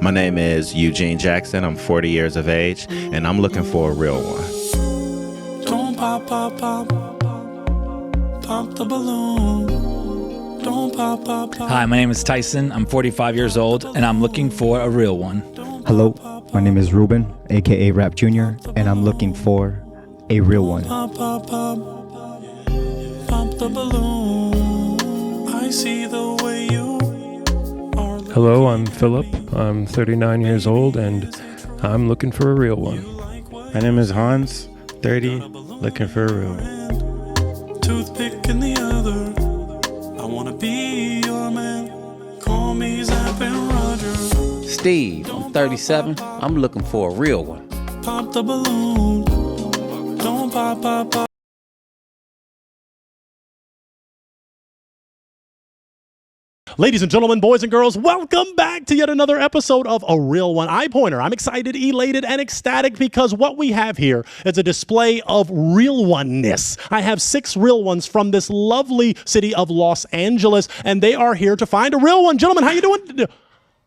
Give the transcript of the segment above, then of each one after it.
My name is Eugene Jackson. I'm 40 years of age, and I'm looking for a real one. Don't pop, pop, pop. Pop the balloon. Don't pop, pop, pop. Hi, my name is Tyson. I'm 45 years old, and I'm looking for a real one. Hello, my name is Ruben, aka Rap Jr., and I'm looking for a real one. Pop, pop, pop. Pop the balloon. I see the way you are. Hello, I'm Philip. I'm 39 years old, and I'm looking for a real one. My name is Hans, 30, looking for a real one. Toothpick in the other. I wanna be your man. Call me Zap and Roger. Steve, I'm 37. I'm looking for a real one. Pop the balloon. Don't pop, pop, pop. Ladies and gentlemen, boys and girls, welcome back to yet another episode of A Real One Eye Pointer. I'm excited, elated, and ecstatic because what we have here is a display of real oneness. I have 6 real ones from this lovely city of Los Angeles, and they are here to find a real one. Gentlemen, how you doing?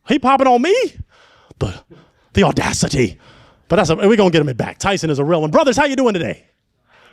He popping on me? The audacity. But we're going to get him back. Tyson is a real one. Brothers, how you doing today?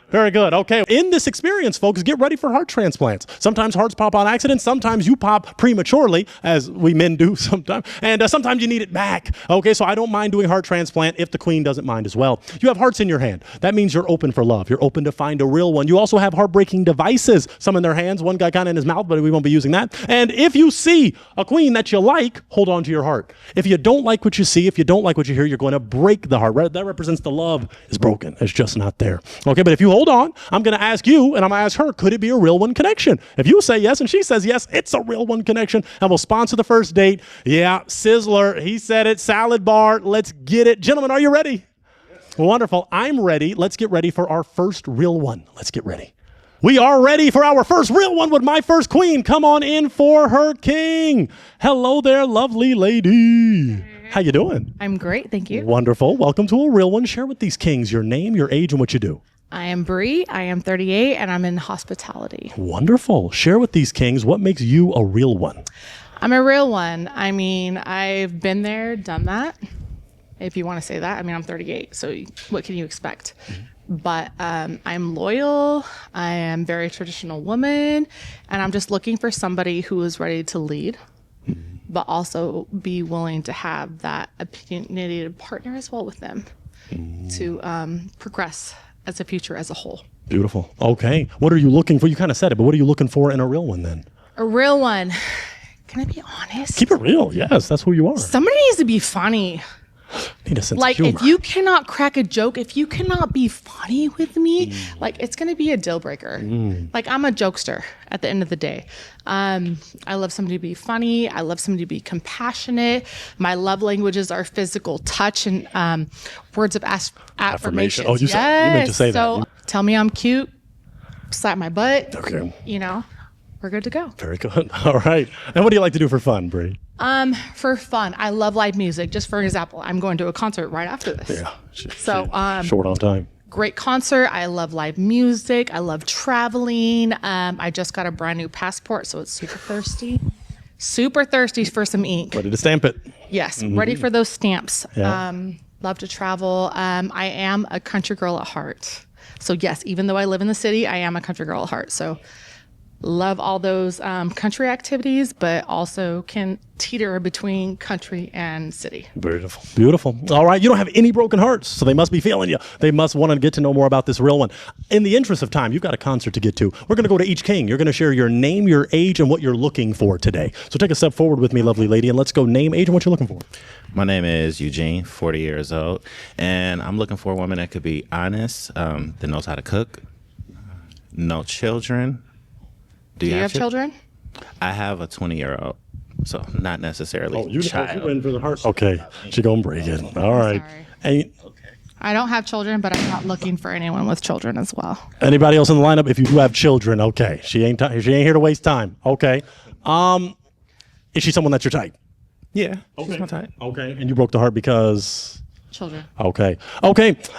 Very good. Okay. In this experience, folks, get ready for heart transplants. Sometimes hearts pop on accident. Sometimes you pop prematurely, as we men do sometimes. And sometimes you need it back. Okay. So I don't mind doing heart transplant if the queen doesn't mind as well. You have hearts in your hand. That means you're open for love. You're open to find a real one. You also have heartbreaking devices. Some in their hands. One guy kind of in his mouth, but we won't be using that. And if you see a queen that you like, hold on to your heart. If you don't like what you see, if you don't like what you hear, you're going to break the heart. That represents the love is broken. It's just not there. Okay. But if you hold on, I'm going to ask you and I'm going to ask her, could it be a real one connection? If you say yes and she says yes, it's a real one connection, and we'll sponsor the first date. Yeah, Sizzler, he said it, salad bar, let's get it. Gentlemen, are you ready? Yes. Wonderful. I'm ready. Let's get ready for our first real one. Let's get ready. We are ready for our first real one with my first queen. Come on in for her king. Hello there, lovely lady. How you doing? I'm great, thank you. Wonderful. Welcome to a real one. Share with these kings your name, your age, and what you do. I am Bree. I am 38, and I'm in hospitality. Wonderful. Share with these kings what makes you a real one. I'm a real one. I mean, I've been there, done that, if you want to say that. I mean, I'm 38, so what can you expect? But I'm loyal. I am very traditional woman, and I'm just looking for somebody who is ready to lead, but also be willing to have that opinionated partner as well with them to progress as a future as a whole. Beautiful. Okay. What are you looking for? You kind of said it, but what are you looking for in a real one then? A real one. Can I be honest? Keep it real. Yes, that's who you are. Somebody needs to be funny. Need a sense like of humor. if you cannot crack a joke, if you cannot be funny with me, like it's going to be a deal breaker. Like I'm a jokester at the end of the day. I love somebody to be funny. I love somebody to be compassionate. My love languages are physical touch and words of affirmation. Oh, you meant to say that. So tell me I'm cute, slap my butt. Okay. You know, we're good to go. Very good. All right. And what do you like to do for fun, Bree? For fun, I love live music. Just for example, I'm going to a concert right after this. Yeah. Short on time. Great concert. I love live music. I love traveling. I just got a brand new passport, so it's super thirsty. Super thirsty for some ink. Ready to stamp it. Yes, ready for those stamps. Yeah. Love to travel. I am a country girl at heart. So yes, even though I live in the city, I am a country girl at heart. So love all those country activities, but also can teeter between country and city. Beautiful. Beautiful. All right. You don't have any broken hearts, so they must be feeling you. They must want to get to know more about this real one. In the interest of time, you've got a concert to get to. We're going to go to each king. You're going to share your name, your age, and what you're looking for today. So take a step forward with me, lovely lady, and let's go name, age, and what you're looking for. My name is Eugene, 40 years old, and I'm looking for a woman that could be honest, that knows how to cook, no children. Do you have children? I have a 20-year-old, so not necessarily child. You win for the heart. Okay, she gonna break it. All right. I don't have children, but I'm not looking for anyone with children as well. Anybody else in the lineup? If you do have children, okay. She ain't here to waste time. Okay. Is she someone that's your type? Yeah. She's my type. Okay. And you broke the heart because? Children. Okay.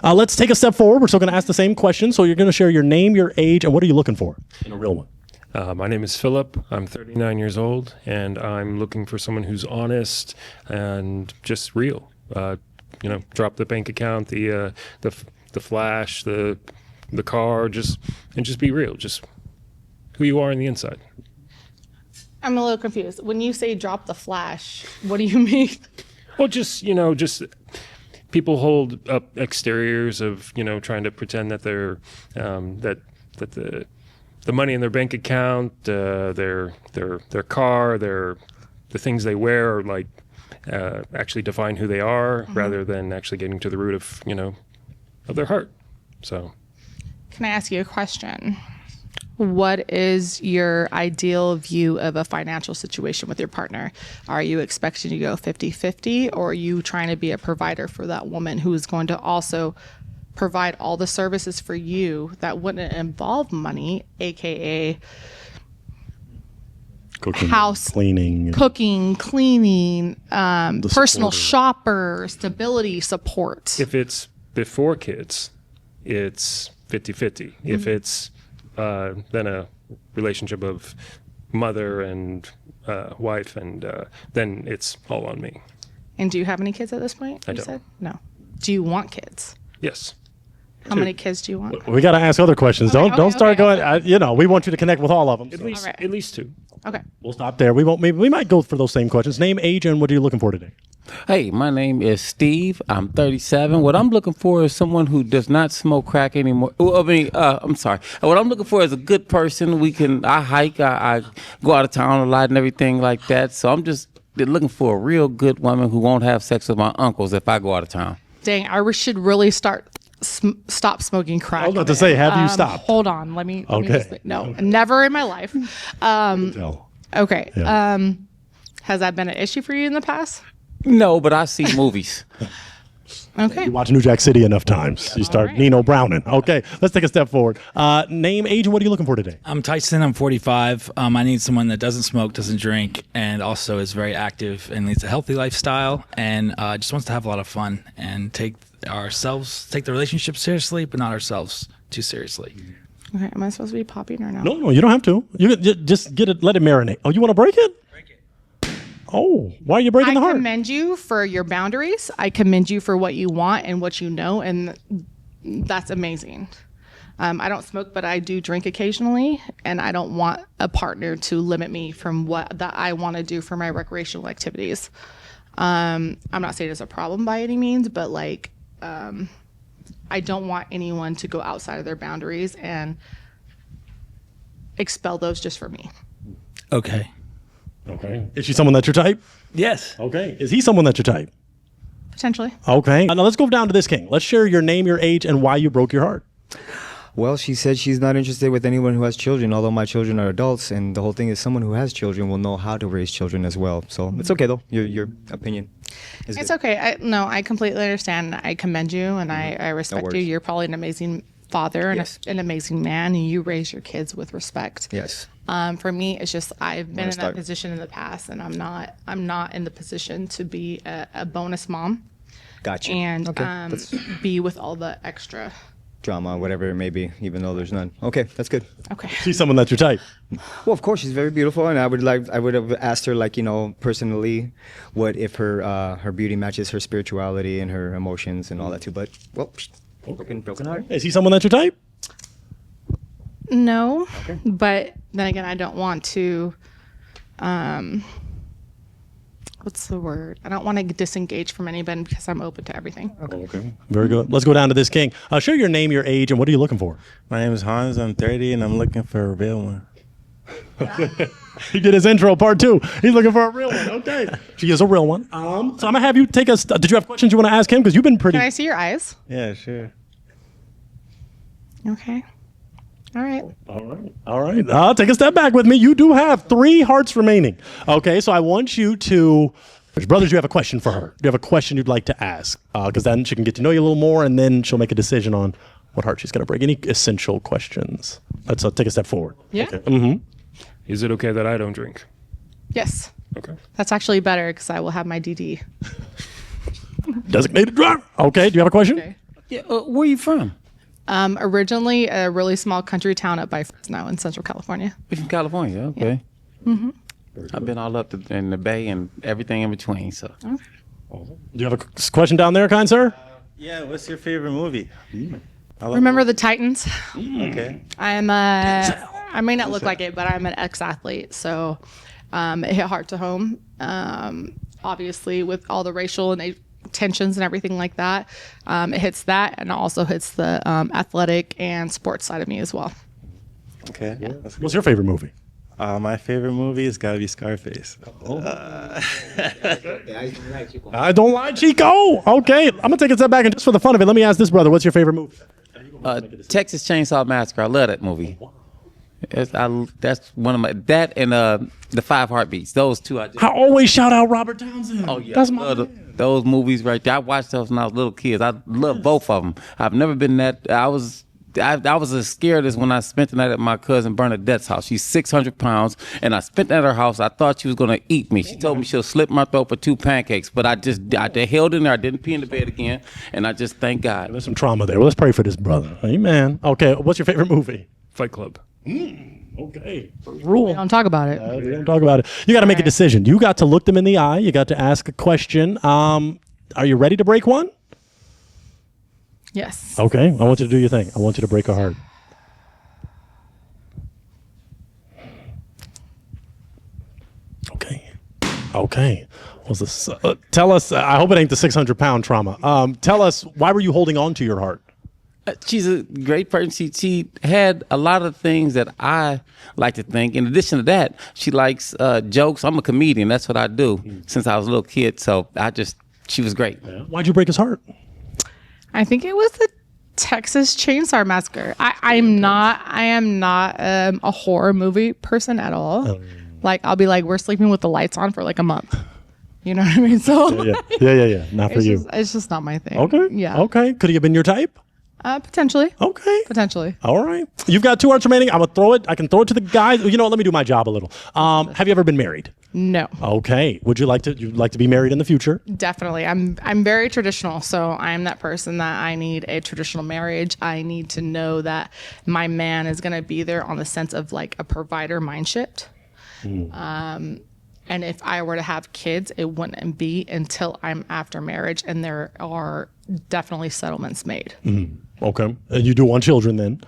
Let's take a step forward. We're still going to ask the same question. So you're going to share your name, your age, and what are you looking for in a real one? My name is Philip. I'm 39 years old, and I'm looking for someone who's honest and just real. Drop the bank account, the flash, the car, just be real. Just who you are on the inside. I'm a little confused. When you say drop the flash, what do you mean? Well, just people hold up exteriors of trying to pretend that they're that the money in their bank account, their car, the things they wear are like actually define who they are, rather than actually getting to the root of of their heart. So, Can I ask you a question? What is your ideal view of a financial situation with your partner? Are you expecting to go 50-50, or are you trying to be a provider for that woman who is going to also provide all the services for you that wouldn't involve money, aka Cooking, house cleaning, cleaning, personal supporter. shopper, stability, support? if it's before kids, it's 50-50. If it's then a relationship of mother and wife, and then it's all on me. And do you have any kids at this point? I you don't. said? No. Do you want kids? Yes. How many kids do you want? We got to ask other questions. Don't start okay. going. We want you to connect with all of them. At so least right. at least two. Okay. we'll stop there. We won't. Maybe we might go for those same questions. Name, age, and what are you looking for today? Hey, my name is Steve. I'm 37. What I'm looking for is someone who does not smoke crack anymore. I'm sorry. What I'm looking for is a good person. I hike. I go out of town a lot and everything like that. So I'm just looking for a real good woman who won't have sex with my uncles if I go out of town. Dang, I should really stop smoking crack. I was about to say, have you stopped? Hold on. Let me Okay. no, never in my life. No. Okay. Yeah. Has that been an issue for you in the past? No, but I see movies. Okay. You watch New Jack City enough times. You start right. Nino Browning. Okay, let's take a step forward. Name, age, and what are you looking for today? I'm Tyson. I'm 45. I need someone that doesn't smoke, doesn't drink, and also is very active and leads a healthy lifestyle, and just wants to have a lot of fun and take the relationship seriously, but not ourselves too seriously. Okay. Am I supposed to be popping or no? No, you don't have to. You can just get it. Let it marinate. Oh, you want to break it? Oh, why are you breaking the I heart? commend you for your boundaries. I commend you for what you want and what you know, and that's amazing. I don't smoke, but I do drink occasionally, and I don't want a partner to limit me from what that I want to do for my recreational activities. I'm not saying it's a problem by any means, but I don't want anyone to go outside of their boundaries and expel those just for me. Okay. Okay. Is she someone that's your type? Yes. Okay. Is he someone that's your type? Potentially. Okay. Now let's go down to this king. Let's share your name, your age, and why you broke your heart. Well, she said she's not interested with anyone who has children, although my children are adults, and the whole thing is someone who has children will know how to raise children as well. So it's okay, though. Your opinion is It's good. okay. I completely understand. I commend you, and I respect you. worries. You're probably an amazing father and Yes. an amazing man, and you raise your kids with respect. Yes. For me, it's just I've been in start. that position in the past, and I'm not in the position to be a bonus mom Gotcha. and Okay. That's be with all the extra. drama, whatever it may be, even though there's none. Okay, that's good. Okay. She's someone that's your type. Well, of course, she's very beautiful, and I would have asked her, personally, what if her beauty matches her spirituality and her emotions and all that too. But well, broken heart. Is he someone that's your type? No, but then again, I don't want to. What's the word? I don't want to disengage from anybody because I'm open to everything. Okay. Very good. Let's go down to this king. Share your name, your age, and what are you looking for? My name is Hans. I'm 30, and I'm looking for a real one. He did his intro part 2. He's looking for a real one. Okay. She is a real one. So I'm going to have you take us. Did you have questions you want to ask him? Because you've been pretty. Can I see your eyes? Yeah, sure. Okay. All right. All right. Take a step back with me. You do have 3 hearts remaining. Okay, so I want you to, brothers, you have a question for her. Do you have a question you'd like to ask? Because then she can get to know you a little more, and then she'll make a decision on what heart she's going to break. Any essential questions? Let's take a step forward. Yeah. Okay. Mm-hmm. Is it okay that I don't drink? Yes. Okay. That's actually better because I will have my DD. Designated driver. Okay, do you have a question? Okay. Yeah, where are you from? Originally a really small country town up by Fresno in Central California. You're from California, okay. Mm-hmm. I've been all up in the Bay and everything in between. So, Do you have a question down there, kind sir? Yeah, what's your favorite movie? Remember the Titans? Okay. I may not look like it, but I'm an ex-athlete, so it hit hard to home. Obviously, with all the racial and tensions and everything like that, it hits that, and it also hits the athletic and sports side of me as well. Okay. Yeah. What's your favorite movie? My favorite movie has got to be Scarface. I don't like Chico. Okay, I'm gonna take a step back and just for the fun of it, let me ask this brother, what's your favorite movie? Texas Chainsaw Massacre. I love that movie. That's one of my and the Five Heartbeats. Those two. I always shout out Robert Townsend. Oh yeah, that's my those movies right there. I watched those when I was little kids. I love both of them. I've never been that. I was as scared as when I spent the night at my cousin Bernadette's house. She's 600 pounds, and I spent at her house. I thought she was gonna eat me. She told me she'll slit my throat for 2 pancakes, but I held in there. I didn't pee in the bed again, and I just thank God. There's some trauma there. Well, let's pray for this brother. Amen. Okay, what's your favorite movie? Fight Club. Okay. Rule. We don't talk about it. We don't talk about it. You got to make a decision. You got to look them in the eye. You got to ask a question. Are you ready to break one? Yes. Okay. I want you to do your thing. I want you to break a heart. Okay. What's this? Tell us. I hope it ain't the 600-pound trauma. Tell us, why were you holding on to your heart? She's a great person. She had a lot of things that I like to think. In addition to that, she likes jokes. I'm a comedian. That's what I do since I was a little kid. So she was great. Yeah. Why'd you break his heart? I think it was the Texas Chainsaw Massacre. I am not a horror movie person at all. Like, I'll be like, we're sleeping with the lights on for like a month. You know what I mean? So Yeah. Not for you. It's just not my thing. Okay. Yeah. Okay. Could he have been your type? Potentially. Okay. Potentially. All right. You've got 2 hearts remaining. I'm gonna throw it. I can throw it to the guys. You know what? Let me do my job a little. Have you ever been married? No. Okay. Would you like to? You'd like to be married in the future? Definitely. I'm very traditional, so I'm that person that I need a traditional marriage. I need to know that my man is going to be there on the sense of like a provider mind shift. And if I were to have kids, it wouldn't be until I'm after marriage, and there are definitely settlements made. Okay. And you do want children then?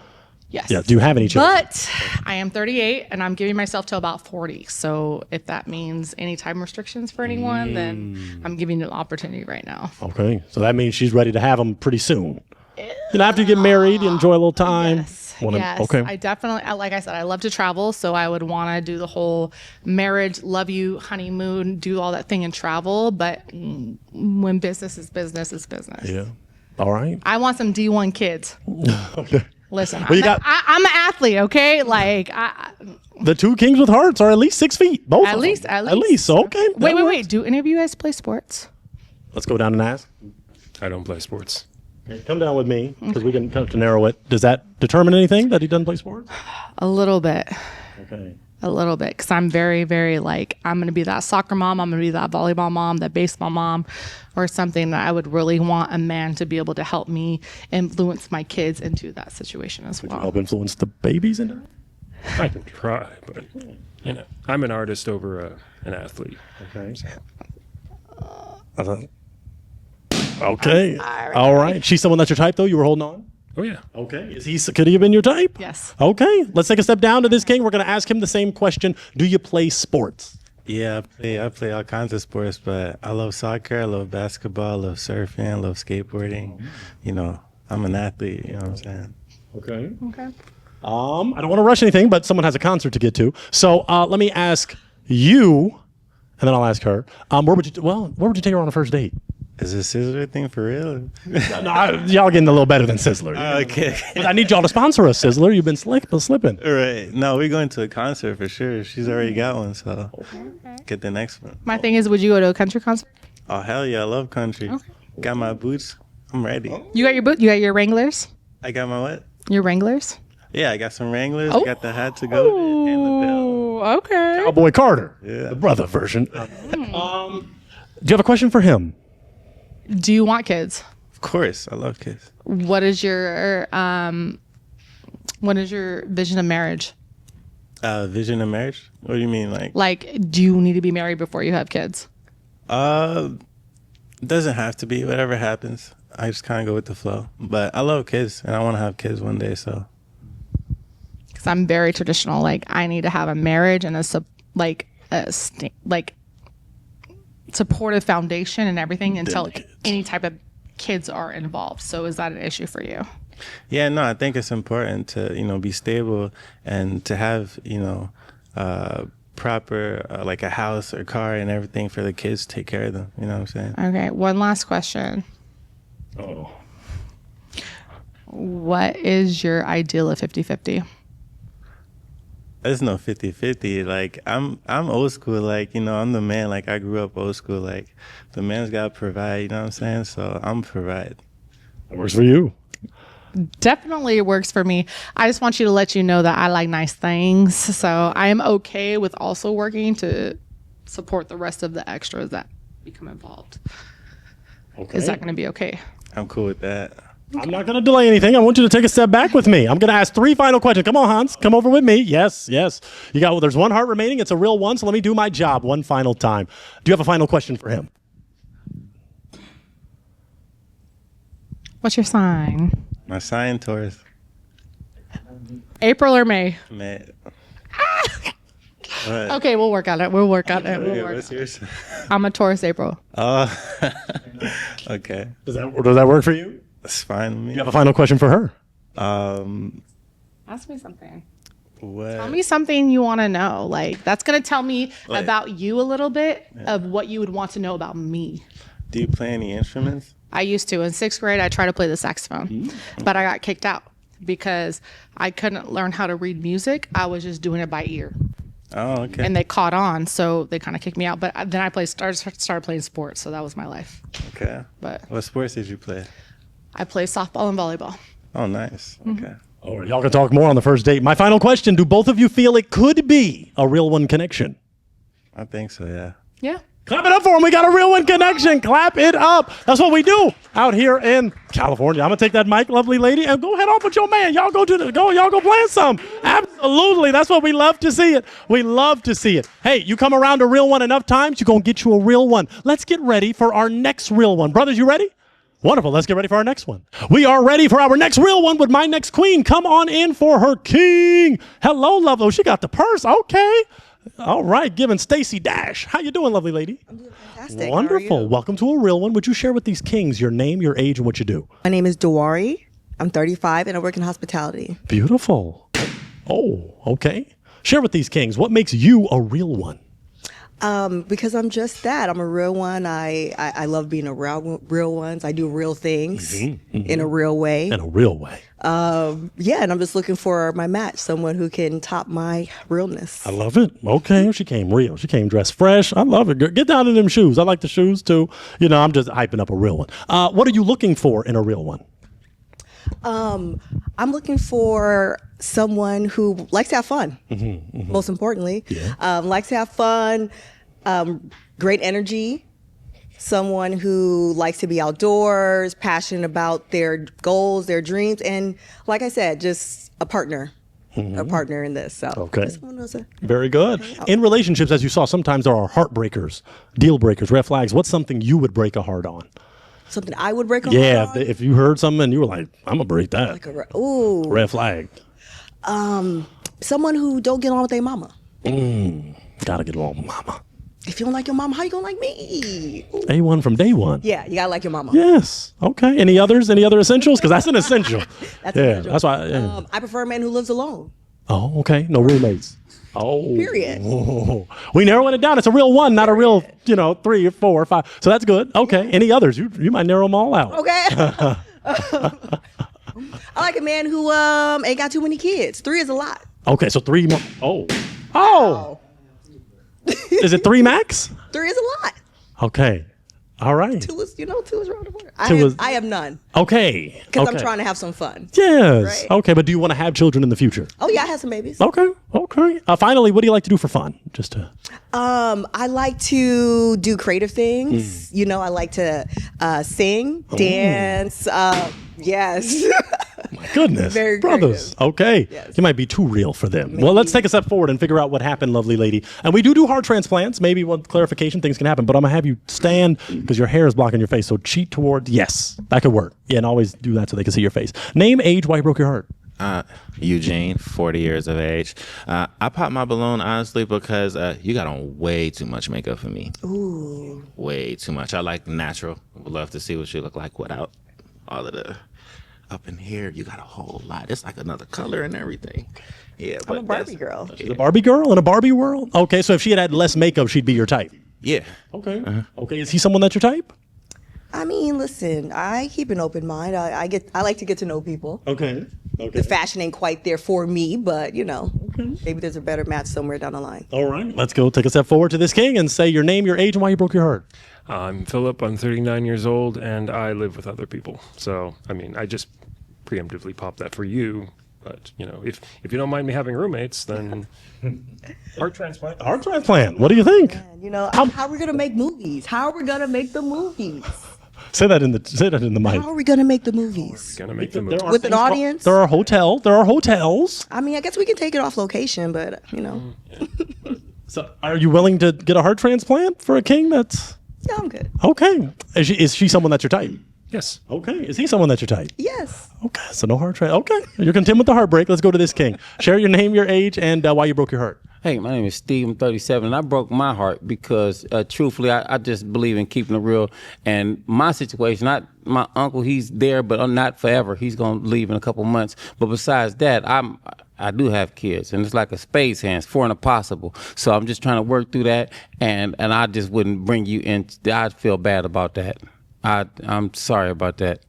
Yes. Yeah. Do you have any children? But I am 38 and I'm giving myself till about 40. So if that means any time restrictions for anyone, then I'm giving you an opportunity right now. Okay. So that means she's ready to have them pretty soon. You know, after you get married, you enjoy a little time. Yes. Okay. I definitely, like I said, I love to travel. So I would want to do the whole marriage, love you, honeymoon, do all that thing and travel. But when business is business, it's business. Yeah. All right. I want some D1 kids. Okay. Listen, Well, I'm an athlete, okay? Like, the 2 kings with hearts are at least 6 feet. Both at of least, them. at least. So, okay. Wait. Do any of you guys play sports? Let's go down and ask. I don't play sports. Okay, come down with me because we can come to narrow it. Does that determine anything that he doesn't play sports? A little bit. Okay. A little bit, because I'm very, very like, I'm going to be that soccer mom, I'm going to be that volleyball mom, that baseball mom, or something that I would really want a man to be able to help me influence my kids into that situation as well. Help influence the babies into that? I can try, but I'm an artist over an athlete. Okay. Okay. All right. She's someone that's your type, though? You were holding on? Oh, yeah. Okay. Could he have been your type? Yes. Okay. Let's take a step down to this king. We're going to ask him the same question. Do you play sports? Yeah, I play all kinds of sports, but I love soccer, I love basketball, I love surfing, I love skateboarding. You know, I'm an athlete, you know what I'm saying? Okay. Okay. I don't want to rush anything, but someone has a concert to get to. So let me ask you, and then I'll ask her. Where would you take her on a first date? Is this Sizzler thing for real? No, y'all getting a little better than Sizzler. Okay. But I need y'all to sponsor us, Sizzler. You've been slipping. All right. No, we're going to a concert for sure. She's already got one, so get the next one. My thing is, would you go to a country concert? Oh, hell yeah. I love country. Okay. Got my boots. I'm ready. You got your boot? You got your Wranglers? I got my what? Your Wranglers? Yeah, I got some Wranglers. Oh. I got the hat to go with it and the belt. Okay. Cowboy Carter. Yeah. The brother version. Do you have a question for him? Do you want kids? Of course, I love kids. What is your vision of marriage? Vision of marriage? What do you mean, like? Like, do you need to be married before you have kids? It doesn't have to be. Whatever happens, I just kind of go with the flow. But I love kids, and I want to have kids one day. So. Because I'm very traditional. Like, I need to have a marriage and supportive foundation and everything until any type of kids are involved. So is that an issue for you? Yeah, no, I think it's important to, be stable and to have, proper, like a house or car and everything for the kids to take care of them. You know what I'm saying? Okay, one last question. Oh. What is your ideal of 50-50? There's no 50-50. Like, I'm old school. Like, I'm the man. Like, I grew up old school. Like, the man's got to provide, you know what I'm saying? So I'm provide. That works for you. Definitely works for me. I just want you to let you know that I like nice things. So I am okay with also working to support the rest of the extras that become involved. Okay. Is that going to be okay? I'm cool with that. I'm not going to delay anything. I want you to take a step back with me. I'm going to ask 3 final questions. Come on, Hans. Come over with me. Yes. You got, there's 1 heart remaining. It's a real one. So let me do my job one final time. Do you have a final question for him? What's your sign? My sign, Taurus. April or May? Man. Okay, we'll work on it. What's yours? I'm a Taurus April. Oh, okay. Does that work for you? That's fine with me. You have a final question for her? Ask me something. What? Tell me something you want to know. Like, that's going to tell me about you a little bit of what you would want to know about me. Do you play any instruments? I used to. In 6th grade, I tried to play the saxophone, but I got kicked out because I couldn't learn how to read music. I was just doing it by ear. Oh, okay. And they caught on, so they kind of kicked me out. But then I started playing sports, so that was my life. Okay. But what sports did you play? I play softball and volleyball. Oh, nice. Okay. All right, y'all can talk more on the first date. My final question, do both of you feel it could be a real one connection? I think so, yeah. Yeah. Clap it up for him. We got a real one connection. Clap it up. That's what we do out here in California. I'm going to take that mic, lovely lady, and go head off with your man. Y'all go plan some. Absolutely. That's what we love to see it. We love to see it. Hey, you come around a real one enough times, you're going to get you a real one. Let's get ready for our next real one. Brothers, you ready? Wonderful. Let's get ready for our next one. We are ready for our next real one with my next queen. Come on in for her king. Hello, love. Oh, she got the purse. Okay. All right, giving Stacy Dash. How you doing, lovely lady? I'm doing fantastic. Wonderful. How are you? Welcome to a real one. Would you share with these kings your name, your age, and what you do? My name is Dewari. I'm 35 and I work in hospitality. Beautiful. Oh, okay. Share with these kings what makes you a real one. Because I'm just that. I'm a real one. I love being around real ones. I do real things in a real way. In a real way. Yeah, and I'm just looking for my match, someone who can top my realness. I love it. Okay, she came real. She came dressed fresh. I love it. Girl. Get down in them shoes. I like the shoes too. I'm just hyping up a real one. What are you looking for in a real one? I'm looking for someone who likes to have fun, most importantly. Yeah. Likes to have fun, great energy, someone who likes to be outdoors, passionate about their goals, their dreams, and like I said, just a partner. A partner in this. So okay. Very good. In relationships, as you saw, sometimes there are heartbreakers, deal breakers, red flags. What's something you would break a heart on? Something I would break a heart on? Yeah, if you heard something and you were like, I'm going to break that. Like ooh. Red flag. Someone who don't get on with their mama. Gotta get along with mama. If you don't like your mama, how you gonna like me? Ooh. A1 from day one. Yeah, you gotta like your mama. Yes. Okay. Any others? Any other essentials? Because that's an essential. That's essential. That's why. Yeah. I prefer a man who lives alone. Oh, okay. No roommates. Oh. Period. Oh. We narrowing it down. It's a real one, not a real, 3 or 4 or 5. So that's good. Okay. Any others? You might narrow them all out. Okay. I like a man who ain't got too many kids. 3 is a lot. Okay, so 3 more. Oh. Oh. Is it 3 max? 3 is a lot. Okay. All right. Two is around the corner. I have none Okay. because okay. I'm trying to have some fun. Yes. Right? Okay, but do you want to have children in the future? Oh yeah, I have some babies. Okay. Okay. Finally, what do you like to do for fun? Just to. I like to do creative things. You know, I like to sing, dance. Yes. My goodness. Very brothers. creative. Okay. Yes. You might be too real for them. Well, let's take a step forward and figure out what happened, lovely lady. And we do heart transplants. Maybe one clarification, things can happen. But I'm going to have you stand because your hair is blocking your face. So cheat toward, yes, that could work. Yeah, and always do that so they can see your face. Name, age, why you broke your heart. Eugene, 40 years of age. I popped my balloon honestly because you got on way too much makeup for me. Ooh. Way too much. I like natural. Would love to see what you look like without all of the up in here. You got a whole lot. It's like another color and everything. Yeah, I'm a Barbie girl. She's a Barbie girl in a Barbie world? Okay, so if she had less makeup, she'd be your type. Yeah. Okay. Okay, is he someone that's your type? I mean, listen, I keep an open mind. I like to get to know people. Okay. Okay. The fashion ain't quite there for me, but maybe there's a better match somewhere down the line. All right, let's go take a step forward to this king and say your name, your age, and why you broke your heart. I'm Philip. I'm 39 years old, and I live with other people. So, I mean, I just preemptively popped that for you. But, if you don't mind me having roommates, then heart transplant. Heart transplant. What do you think? Man, how are we gonna make movies? How are we gonna make the movies? Say that in the mic. How are we gonna make the movies? Gonna make the movie. With an audience? There are hotels. I mean, I guess we can take it off location, but So, are you willing to get a heart transplant for a king? That's yeah, I'm good. okay. Is she someone that's your type? Yes. Okay. Is he someone that's your type? Yes. Okay. So no heart transplant. Okay. You're content with the heartbreak. Let's go to this king. Share your name, your age, and why you broke your heart. Hey, my name is Steve. I'm 37, and I broke my heart because, truthfully, I just believe in keeping it real. And my situation, my uncle, he's there, but not forever. He's going to leave in a couple months. But besides that, I do have kids, and it's like a spades hands, for an impossible. So I'm just trying to work through that, and I just wouldn't bring you in. I'd feel bad about that. I'm sorry about that.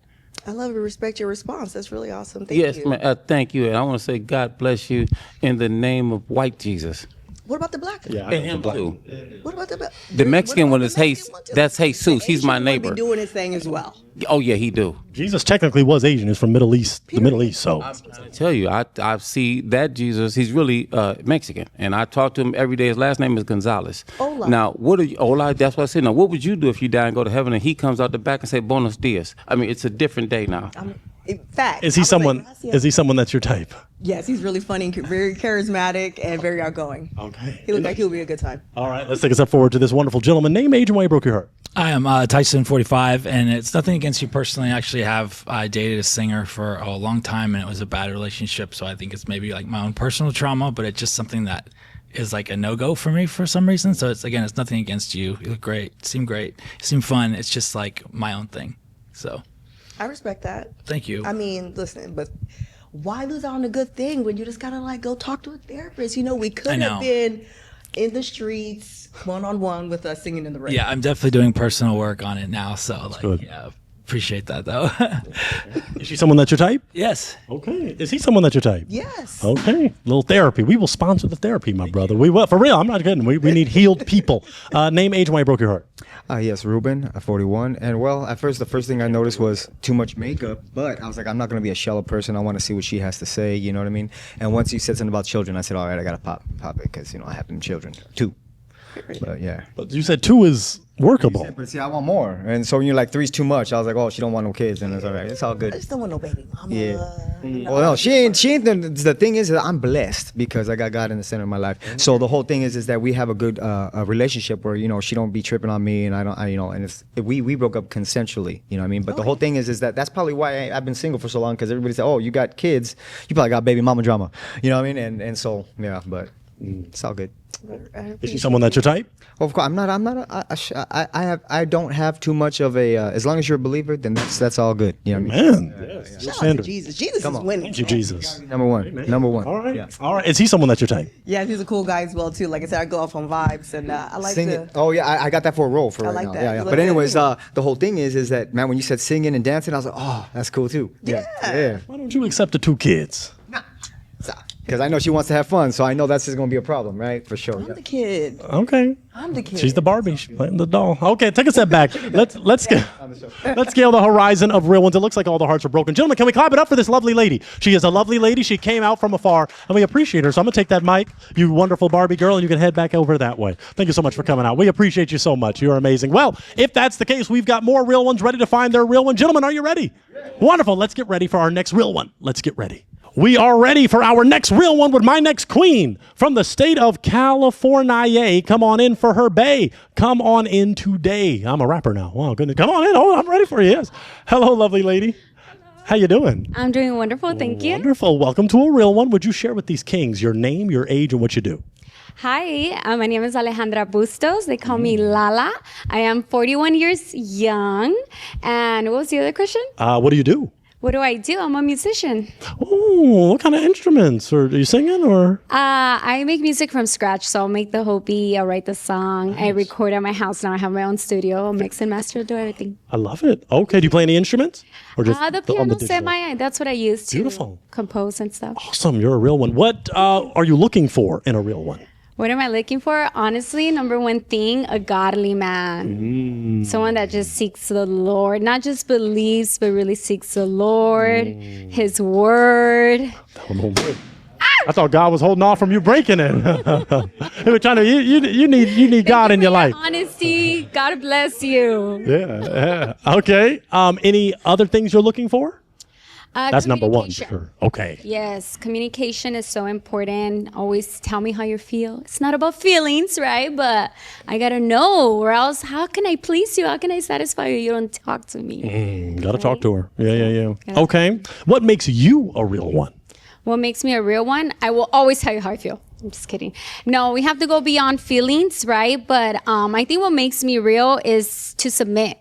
I love and respect your response. That's really awesome. Thank Yes, you. man. Thank you. And I want to say God bless you in the name of white Jesus. What about the black one? Yeah, And him too. What about The Mexican one is Jesus. that's Jesus. He's my neighbor. Be doing his thing as well. Oh yeah, he do. Jesus technically was Asian. He's from the Middle East. So I tell you, I see that Jesus. He's really Mexican, and I talk to him every day. His last name is Gonzalez. Hola. Now, what are you? Hola. That's what I said. Now, what would you do if you die and go to heaven, and he comes out the back and say Buenos dias? I mean, it's a different day now. In fact, is he someone? Is he someone that's your type? Yes, he's really funny, very charismatic, and very outgoing. Okay. He looks like he'll be a good time. All right. Let's take a step forward to this wonderful gentleman. Name, age, and why you broke your heart. I am Tyson, 45, and it's nothing against you personally. I dated a singer for a long time, and it was a bad relationship. So I think it's maybe like my own personal trauma, but it's just something that is like a no-go for me for some reason. So it's nothing against you. You look great, seem fun. It's just like my own thing. So I respect that. thank you. I mean, listen, but why lose out on a good thing when you just gotta like go talk to a therapist? We could have been in the streets one-on-one with us singing in the rain. Yeah, I'm definitely doing personal work on it now. So good. yeah, appreciate that though. Is she someone that's your type? Yes. Okay. Is he someone that's your type? Yes. Okay. Little therapy. We will sponsor the therapy, my brother. We will. For real. I'm not kidding. We need healed people. Name, age, and why you broke your heart. Yes, Ruben, 41. And well, at first, the first thing I noticed was too much makeup, but I was like, I'm not going to be a shallow person. I want to see what she has to say, you know what I mean? And once you said something about children, I said, all right, I got to pop it because, I have them children. 2. But yeah. But you said 2 is workable. But see, I want more. And so when you're like 3's too much, I was like, oh, she don't want no kids. And it's all right. It's all I good. just don't want no baby mama. Yeah. Well, no, she ain't. The thing is that I'm blessed because I got God in the center of my life. So the whole thing is that we have a good a relationship where she don't be tripping on me and and it's we broke up consensually. You know what I mean? But the whole thing is that that's probably why I've been single for so long because everybody said, oh, you got kids, you probably got baby mama drama. You know what I mean? And so yeah, but it's all good. Is she someone that's your type? Well, of course, I'm not. I don't have too much of a. As long as you're a believer, then that's all good. You know what I mean? Man. Shout out to Jesus. Jesus is winning. Thank you, Jesus. Number one. Number one. All right. Yeah. All right. Is he someone that's your type? Yeah, he's a cool guy as well too. Like I said, I go off on vibes, and I like Singing. to. Oh yeah, I got that for a role for I right like now. that. Yeah, You yeah. look But good. anyways, the whole thing is that man, when you said singing and dancing, I was like, oh, that's cool too. Yeah. Yeah. Why don't you accept the 2 kids? Because I know she wants to have fun, so I know that's just going to be a problem, right? For sure. I'm the kid. Okay. I'm the kid. She's the Barbie. She's playing the doll. Okay, take a step back. Let's scale the horizon of real ones. It looks like all the hearts are broken. Gentlemen, can we clap it up for this lovely lady? She is a lovely lady. She came out from afar, and we appreciate her. So I'm going to take that mic, you wonderful Barbie girl, and you can head back over that way. Thank you so much for coming out. We appreciate you so much. You're amazing. Well, if that's the case, we've got more real ones ready to find their real one. Gentlemen, are you ready? Wonderful. Let's get ready for our next real one. Let's get ready. We are ready for our next real one with my next queen from the state of California. Come on in for her bay. Come on in today. I'm a rapper now. Wow, goodness. Come on in. Oh, I'm ready for you. Yes. Hello, lovely lady. How you doing? I'm doing wonderful. Thank you. Wonderful. Welcome to a real one. Would you share with these kings your name, your age, and what you do? Hi, my name is Alejandra Bustos. They call me Lala. I am 41 years young. And what was the other question? What do you do? What do I do? I'm a musician. Oh, what kind of instruments? Or are you singing or? I make music from scratch. So I'll make the whole beat. I'll write the song. Nice. I record at my house now. I have my own studio. I'll mix and master, do everything. I love it. Okay. Do you play any instruments? Or just the piano semi. That's what I use to compose and stuff. Awesome. You're a real one. What are you looking for in a real one? What am I looking for? Honestly, number one thing, a godly man. Someone that just seeks the Lord, not just believes, but really seeks the Lord, his word. I thought God was holding off from you breaking it. They were trying to, you need God in your life. Honesty, God bless you. Yeah. Okay. Any other things you're looking for? That's number one. Sure. Okay. Yes, communication is so important. Always tell me how you feel. It's not about feelings, right? But I gotta know, or else how can I please you? How can I satisfy you? You don't talk to me. Gotta talk to her. Yeah. Okay. What makes you a real one? What makes me a real one? I will always tell you how I feel. I'm just kidding. No, we have to go beyond feelings, right? But I think what makes me real is to submit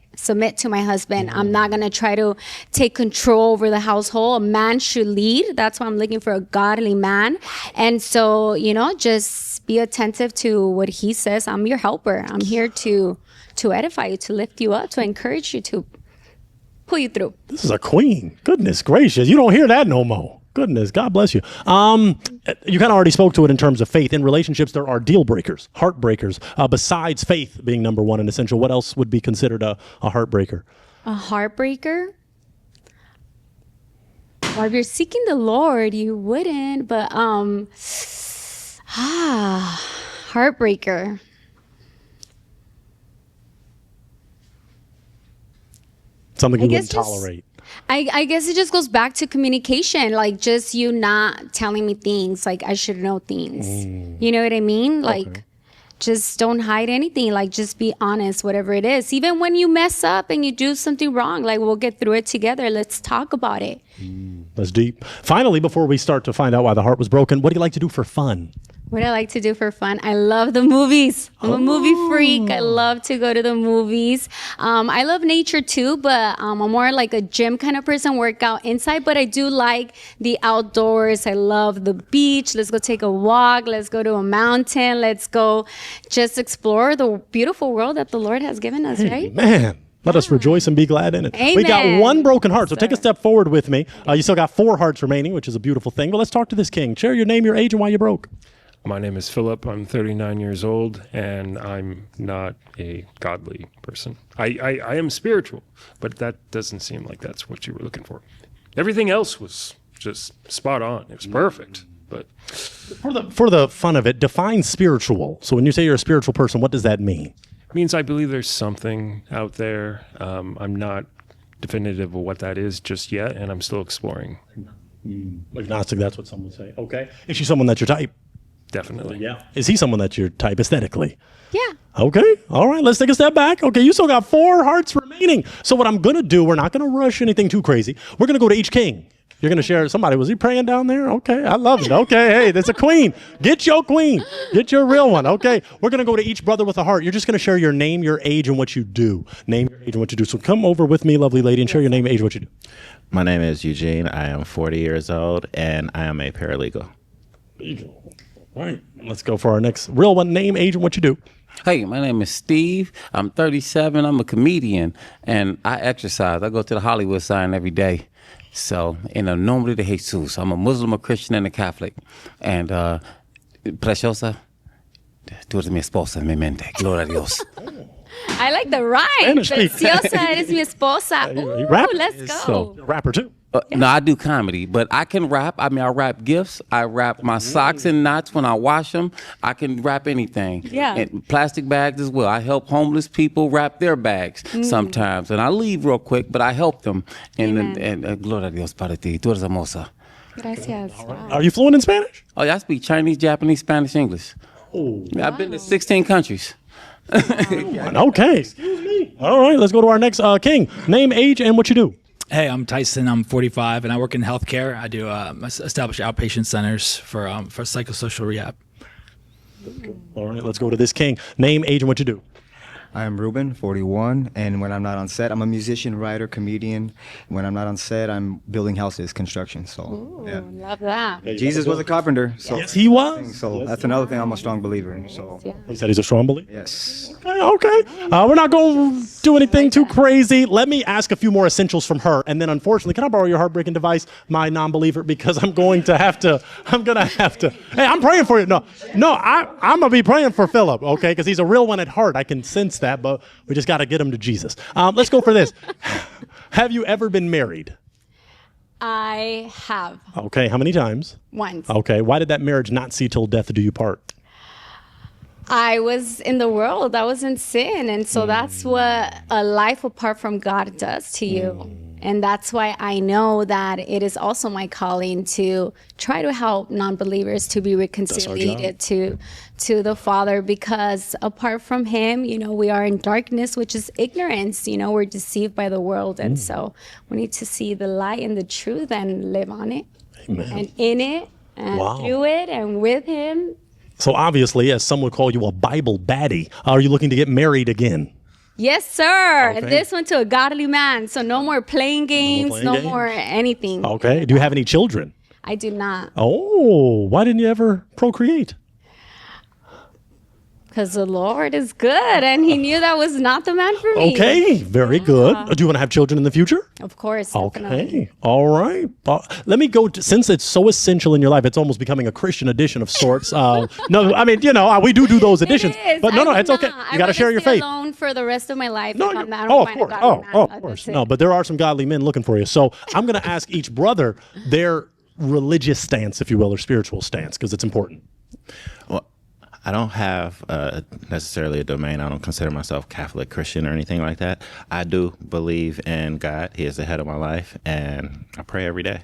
to my husband. I'm not going to try to take control over the household. A man should lead. That's why I'm looking for a godly man. And so, just be attentive to what he says. I'm your helper. I'm here to edify you, to lift you up, to encourage you, to pull you through. This is a queen. Goodness gracious. You don't hear that no more. Goodness, God bless you. You kind of already spoke to it in terms of faith. In relationships, there are deal breakers, heartbreakers. Besides faith being number one and essential, what else would be considered a heartbreaker? A heartbreaker? Well, if you're seeking the Lord, you wouldn't. But heartbreaker. Something you wouldn't tolerate. I guess it just goes back to communication, like just you not telling me things, like I should know things. You know what I mean? Like, just don't hide anything. Like, just be honest, whatever it is. Even when you mess up and you do something wrong, like, we'll get through it together. Let's talk about it. That's deep. Finally, before we start to find out why the heart was broken, what do you like to do for fun? What I like to do for fun, I love the movies. I'm a movie freak. I love to go to the movies. I love nature too, but I'm more like a gym kind of person, work out inside, but I do like the outdoors. I love the beach. Let's go take a walk. Let's go to a mountain. Let's go just explore the beautiful world that the Lord has given us, right? Man. Let us rejoice and be glad in it. Amen. We got one broken heart, so take a step forward with me. You still got 4 hearts remaining, which is a beautiful thing. But let's talk to this king. Share your name, your age, and why you broke. My name is Philip. I'm 39 years old, and I'm not a godly person. I am spiritual, but that doesn't seem like that's what you were looking for. Everything else was just spot on. It was perfect. But for the fun of it, define spiritual. So when you say you're a spiritual person, what does that mean? It means I believe there's something out there. I'm not definitive of what that is just yet, and I'm still exploring. Agnostic, that's what some would say. Okay. Is she someone that's your type? Definitely. Yeah. Is he someone that's your type aesthetically? Yeah. Okay. All right. Let's take a step back. Okay. You still got 4 hearts remaining. So what I'm going to do, we're not going to rush anything too crazy. We're going to go to each king. You're going to share. Somebody, was he praying down there? Okay. I love it. Okay. Hey, there's a queen. Get your queen. Get your real one. Okay. We're going to go to each brother with a heart. You're just going to share your name, your age, and what you do. Name, your age, and what you do. So come over with me, lovely lady, and share your name, age, and what you do. My name is Eugene. I am 40 years old, and I am a paralegal. All right, let's go for our next real one. Name, age, and what you do. Hey, my name is Steve. I'm 37. I'm a comedian, and I exercise. I go to the Hollywood sign every day. So, en el nombre de Jesus, I'm a Muslim, a Christian, and a Catholic. And, preciosa, tú eres mi esposa en mi mente. Gloria a Dios. I like the rhyme. Spanish speak. Preciosa eres mi esposa. You Ooh, rap? let's go. So- You're a rapper too. No, I do comedy, but I can rap. I mean, I rap gifts. I wrap my socks in knots when I wash them. I can wrap anything. Yeah. And plastic bags as well. I help homeless people wrap their bags sometimes. And I leave real quick, but I help them. Amen. And gloria a Dios para ti. Tú eres hermosa. Gracias. Wow. Are you fluent in Spanish? Oh, yeah, I speak Chinese, Japanese, Spanish, English. I've been to 16 countries. Okay. Excuse me. All right, let's go to our next king. Name, age, and what you do. Hey, I'm Tyson. I'm 45, and I work in healthcare. I do establish outpatient centers for psychosocial rehab. All right, let's go to this king. Name, age, and what you do. I am Ruben, 41, and when I'm not on set, I'm a musician, writer, comedian. When I'm not on set, I'm building houses, construction. So, Ooh, yeah. love that. Jesus was a carpenter. So, Yes, he was. So that's another thing I'm a strong believer in. So, Yeah. He said he's a strong believer. yes. Okay. We're not going to do anything too crazy. Let me ask a few more essentials from her. And then, unfortunately, can I borrow your heartbreaking device, my non-believer? Because I'm going to have to. Hey, I'm praying for you. No, I'm going to be praying for Philip, okay? Because he's a real one at heart. I can sense that, but we just got to get him to Jesus. Let's go for this. Have you ever been married? I have Okay. How many times? once. Okay. Why did that marriage not see till death do you part? I was in the world. I was in sin. And so that's what a life apart from God does to you. And that's why I know that it is also my calling to try to help non-believers to be reconciliated to the Father, because apart from him, we are in darkness, which is ignorance. We're deceived by the world. And so we need to see the light and the truth and live on it. Amen. And in it and Wow. through it and with him. So obviously, as some would call you a Bible baddie, are you looking to get married again? Yes, sir. Okay. This one to a godly man. So no more playing games, playing no games. more anything. Okay. Do you have any children? I do not. Oh, why didn't you ever procreate? Because the Lord is good and he knew that was not the man for me. Okay, very good. Do you want to have children in the future? Of course. Definitely. Okay, all right. Let me go, since it's so essential in your life, it's almost becoming a Christian edition of sorts. No, I mean, we do those editions. It is. But no, I it's would okay. not. You got to share your faith. Alone for the rest of my life. No, if I'm not, of find a course. godly man. Of That's course. it. No, but there are some godly men looking for you. So I'm going to ask each brother their religious stance, if you will, or spiritual stance, because it's important. Well, I don't have necessarily a domain. I don't consider myself Catholic, Christian, or anything like that. I do believe in God. He is the head of my life, and I pray every day.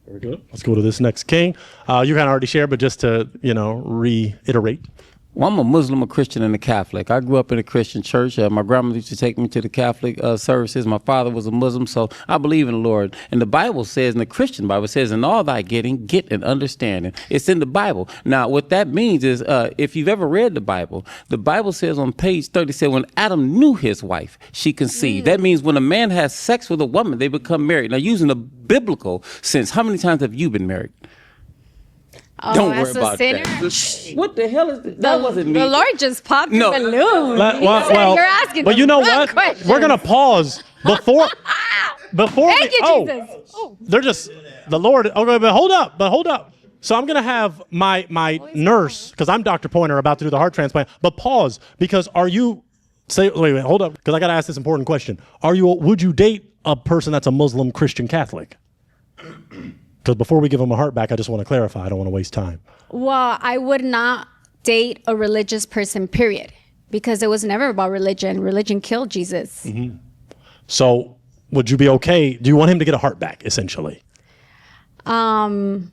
Very good. Let's go to this next king. You kind of already shared, but just to, reiterate. Well, I'm a Muslim, a Christian, and a Catholic. I grew up in a Christian church. My grandmother used to take me to the Catholic services. My father was a Muslim, so I believe in the Lord. And the Bible says, and the Christian Bible says, in all thy getting, get an understanding. It's in the Bible. Now, what that means is, if you've ever read the Bible says on page 30, said when Adam knew his wife, she conceived. That means when a man has sex with a woman, they become married. Now, using the biblical sense, how many times have you been married? Oh, Don't worry as a about sinner? that. What the hell is that? That wasn't me. The Lord just popped No. the balloon. You're asking but the you know wrong what? questions. We're gonna pause before Thank you, we. Jesus. Oh. They're just the Lord. Okay, but hold up. So I'm gonna have my nurse, because I'm Dr. Pointer, about to do the heart transplant. But pause, because wait, hold up, because I gotta ask this important question. Would you date a person that's a Muslim, Christian, Catholic? Because before we give them a heart back, I just want to clarify. I don't want to waste time. Well, I would not date a religious person, period, because it was never about religion. Religion killed Jesus. Mm-hmm. So would you be okay? Do you want him to get a heart back, essentially? Did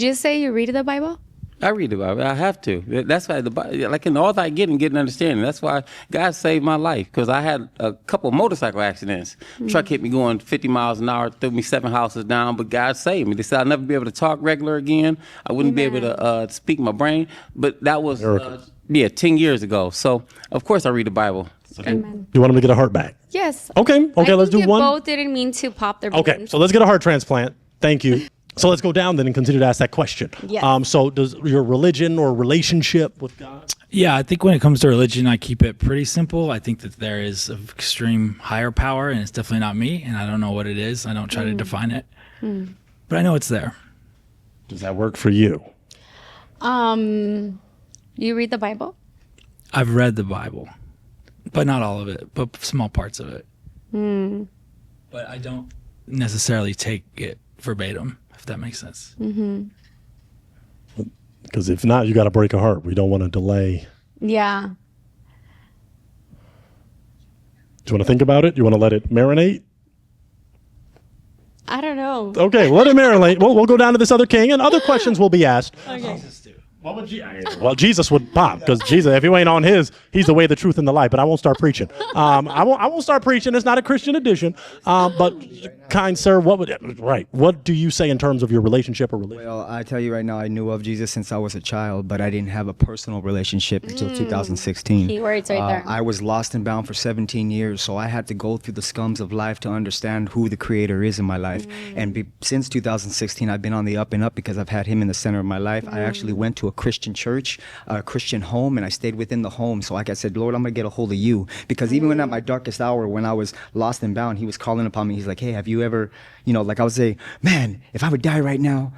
you say you read the Bible? I read the Bible. I have to. That's why like in all thy getting, get an understanding. That's why God saved my life, because I had a couple motorcycle accidents. Truck hit me going 50 miles an hour, threw me 7 houses down, but God saved me. They said I'd never be able to talk regular again. I wouldn't be able to speak my brain. But that was 10 years ago. So of course I read the Bible. Amen. You want him to get a heart back? Yes. Okay, let's do one. Both didn't mean to pop their balloons. Okay, so let's get a heart transplant. Thank you. So let's go down then and continue to ask that question. Yes. So does your religion or relationship with God? Yeah, I think when it comes to religion, I keep it pretty simple. I think that there is an extreme higher power, and it's definitely not me, and I don't know what it is. I don't try to define it, but I know it's there. Does that work for you? You read the Bible? I've read the Bible, but not all of it, but small parts of it. But I don't necessarily take it verbatim, if that makes sense. Because if not, you got to break a heart. We don't want to delay. Yeah. Do you want to think about it? You want to let it marinate? I don't know. Okay, let it marinate. We'll go down to this other king, and other questions will be asked. Okay. What would well, Jesus would pop, because Jesus, if you ain't on his, he's the way, the truth, and the life. But I won't start preaching. I won't start preaching. It's not a Christian edition. But kind sir, what do you say in terms of your relationship or religion? Well, I tell you right now, I knew of Jesus since I was a child, but I didn't have a personal relationship until 2016. Keywords right there. I was lost and bound for 17 years, so I had to go through the scums of life to understand who the Creator is in my life. And since 2016, I've been on the up and up because I've had Him in the center of my life. I actually went to a Christian church, a Christian home, and I stayed within the home. So like I said, Lord, I'm going to get a hold of you. Because even when at my darkest hour, when I was lost and bound, He was calling upon me. He's like, hey, have you ever, like I would say, man, if I would die right now,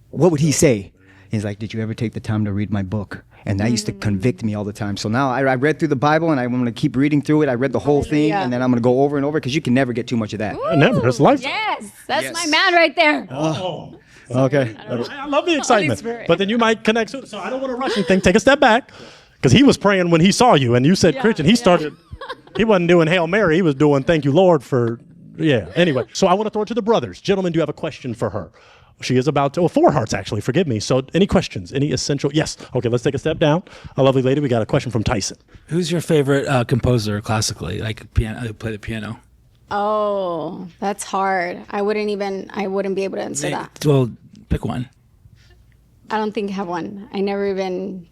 what would He say? He's like, did you ever take the time to read my book? And that used to convict me all the time. So now I read through the Bible, and I'm going to keep reading through it. I read the whole thing, and then I'm going to go over and over, because you can never get too much of that. Never. It's life. Yes, that's my man right there. Okay. I love the excitement. But then you might connect soon. So I don't want to rush anything. Take a step back. Because he was praying when he saw you, and you said Christian. He started, he wasn't doing Hail Mary. He was doing thank you, Lord, for, Anyway, so I want to throw it to the brothers. Gentlemen, do you have a question for her? She is about to, 4 hearts, actually. Forgive me. So any questions? Any essential? Yes. Okay, let's take a step down. A lovely lady. We got a question from Tyson. Who's your favorite composer classically, like piano, play the piano? Oh, that's hard. I wouldn't be able to answer that. Well, pick one. I don't think I have one. I never even.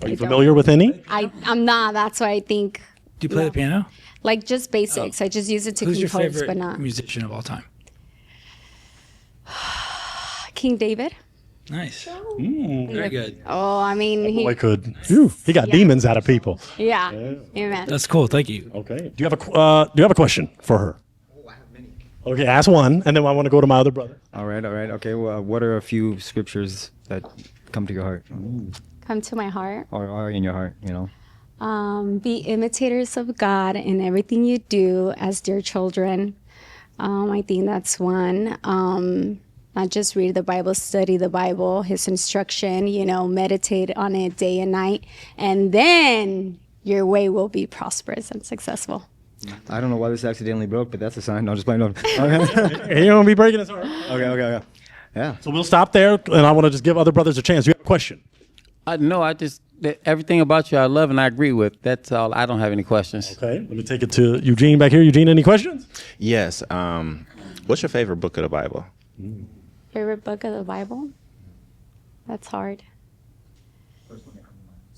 Are you familiar with any? I'm not. That's why I think. Do you play the piano? Like just basics. I just use it to Who's compose, your favorite but not. musician of all time? King David. Nice. Very good. Oh, I mean, He got demons out of people. Yeah. Amen. That's cool. Thank you. Okay. Do you have a question for her? Oh, I have many. Okay, ask one, and then I want to go to my other brother. All right. Okay. Well, what are a few scriptures that come to your heart? Come to my heart. Or are in your heart, Be imitators of God in everything you do as dear children. I think that's one. Not just read the Bible, study the Bible, His instruction, meditate on it day and night. And then your way will be prosperous and successful. I don't know why this accidentally broke, but that's a sign. No, just playing. No. You're going to be breaking his heart. Okay. Yeah. So we'll stop there, and I want to just give other brothers a chance. You have a question? No, everything about you I love and I agree with. That's all. I don't have any questions. Okay, let me take it to Eugene back here. Eugene, any questions? Yes. What's your favorite book of the Bible? Favorite book of the Bible? That's hard.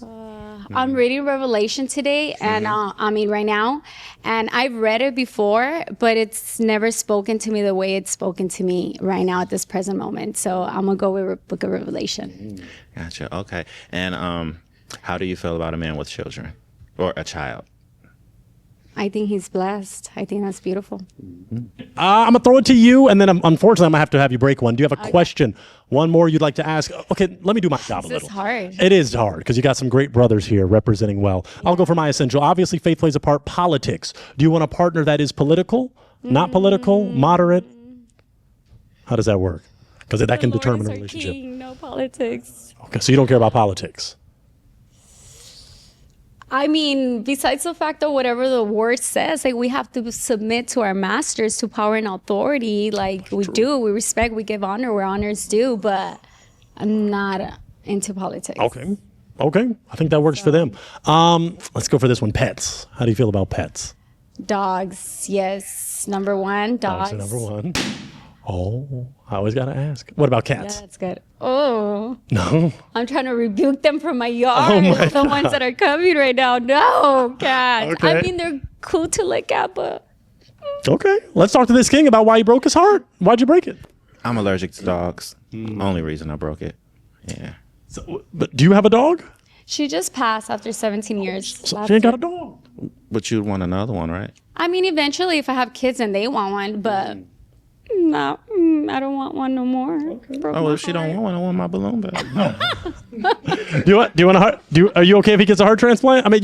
I'm reading Revelation today, and right now, and I've read it before, but it's never spoken to me the way it's spoken to me right now at this present moment. So I'm gonna go with Book of Revelation. Gotcha. Okay. And how do you feel about a man with children or a child? I think he's blessed. I think that's beautiful. I'm going to throw it to you, and then unfortunately, I'm going to have you break one. Do you have a question? One more you'd like to ask? Okay, let me do my job a little. This is hard. It is hard because you got some great brothers here representing well. I'll go for my essential. Obviously, faith plays a part. Politics. Do you want a partner that is political, not political, moderate? How does that work? Because that can determine a relationship. King, no politics. Okay, so you don't care about politics. I mean, besides the fact that whatever the word says, like we have to submit to our masters, to power and authority. Like we do, we respect, we give honor where honor's due. But I'm not into politics. Okay, I think that works for them. Let's go for this one. Pets. How do you feel about pets? Dogs, yes. Number one, dogs. Dogs are number one. Oh, I always got to ask. What about cats? Yeah, that's good. Oh. No. I'm trying to rebuke them from my yard. Oh my the God. ones that are coming right now. No, cats. Okay. I mean, they're cool to look at, but. Okay, let's talk to this king about why he broke his heart. Why'd you break it? I'm allergic to dogs. Only reason I broke it. Yeah. So, but do you have a dog? She just passed after 17 years. So she ain't got a dog. But you'd want another one, right? I mean, eventually, if I have kids and they want one, but no, I don't want one no more. Oh, well, if she don't want one, I want my balloon back. Are you okay if he gets a heart transplant? I mean,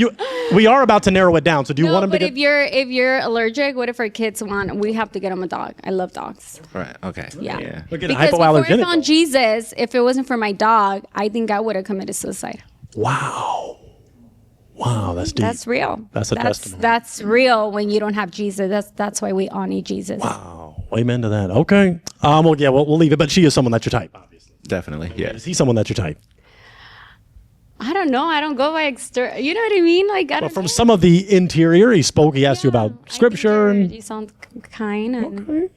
we are about to narrow it down. So do you want him to but get? if you're allergic, what if our kids want? We have to get them a dog. I love dogs. Right. Okay. Yeah. We're getting Because before I hypoallergenic. found Jesus, if it wasn't for my dog, I think I would have committed suicide. Wow, that's deep. That's real. That's a testimony. That's real when you don't have Jesus. That's why we all need Jesus. Wow, amen to that. Okay. Well, yeah, we'll leave it. But she is someone that's your type, obviously. Definitely. Yeah. Is he someone that's your type? I don't know. I don't go by external. You know what I mean? Like, I But don't from know. some of the interior, he spoke. He asked you about scripture and. You sound kind. And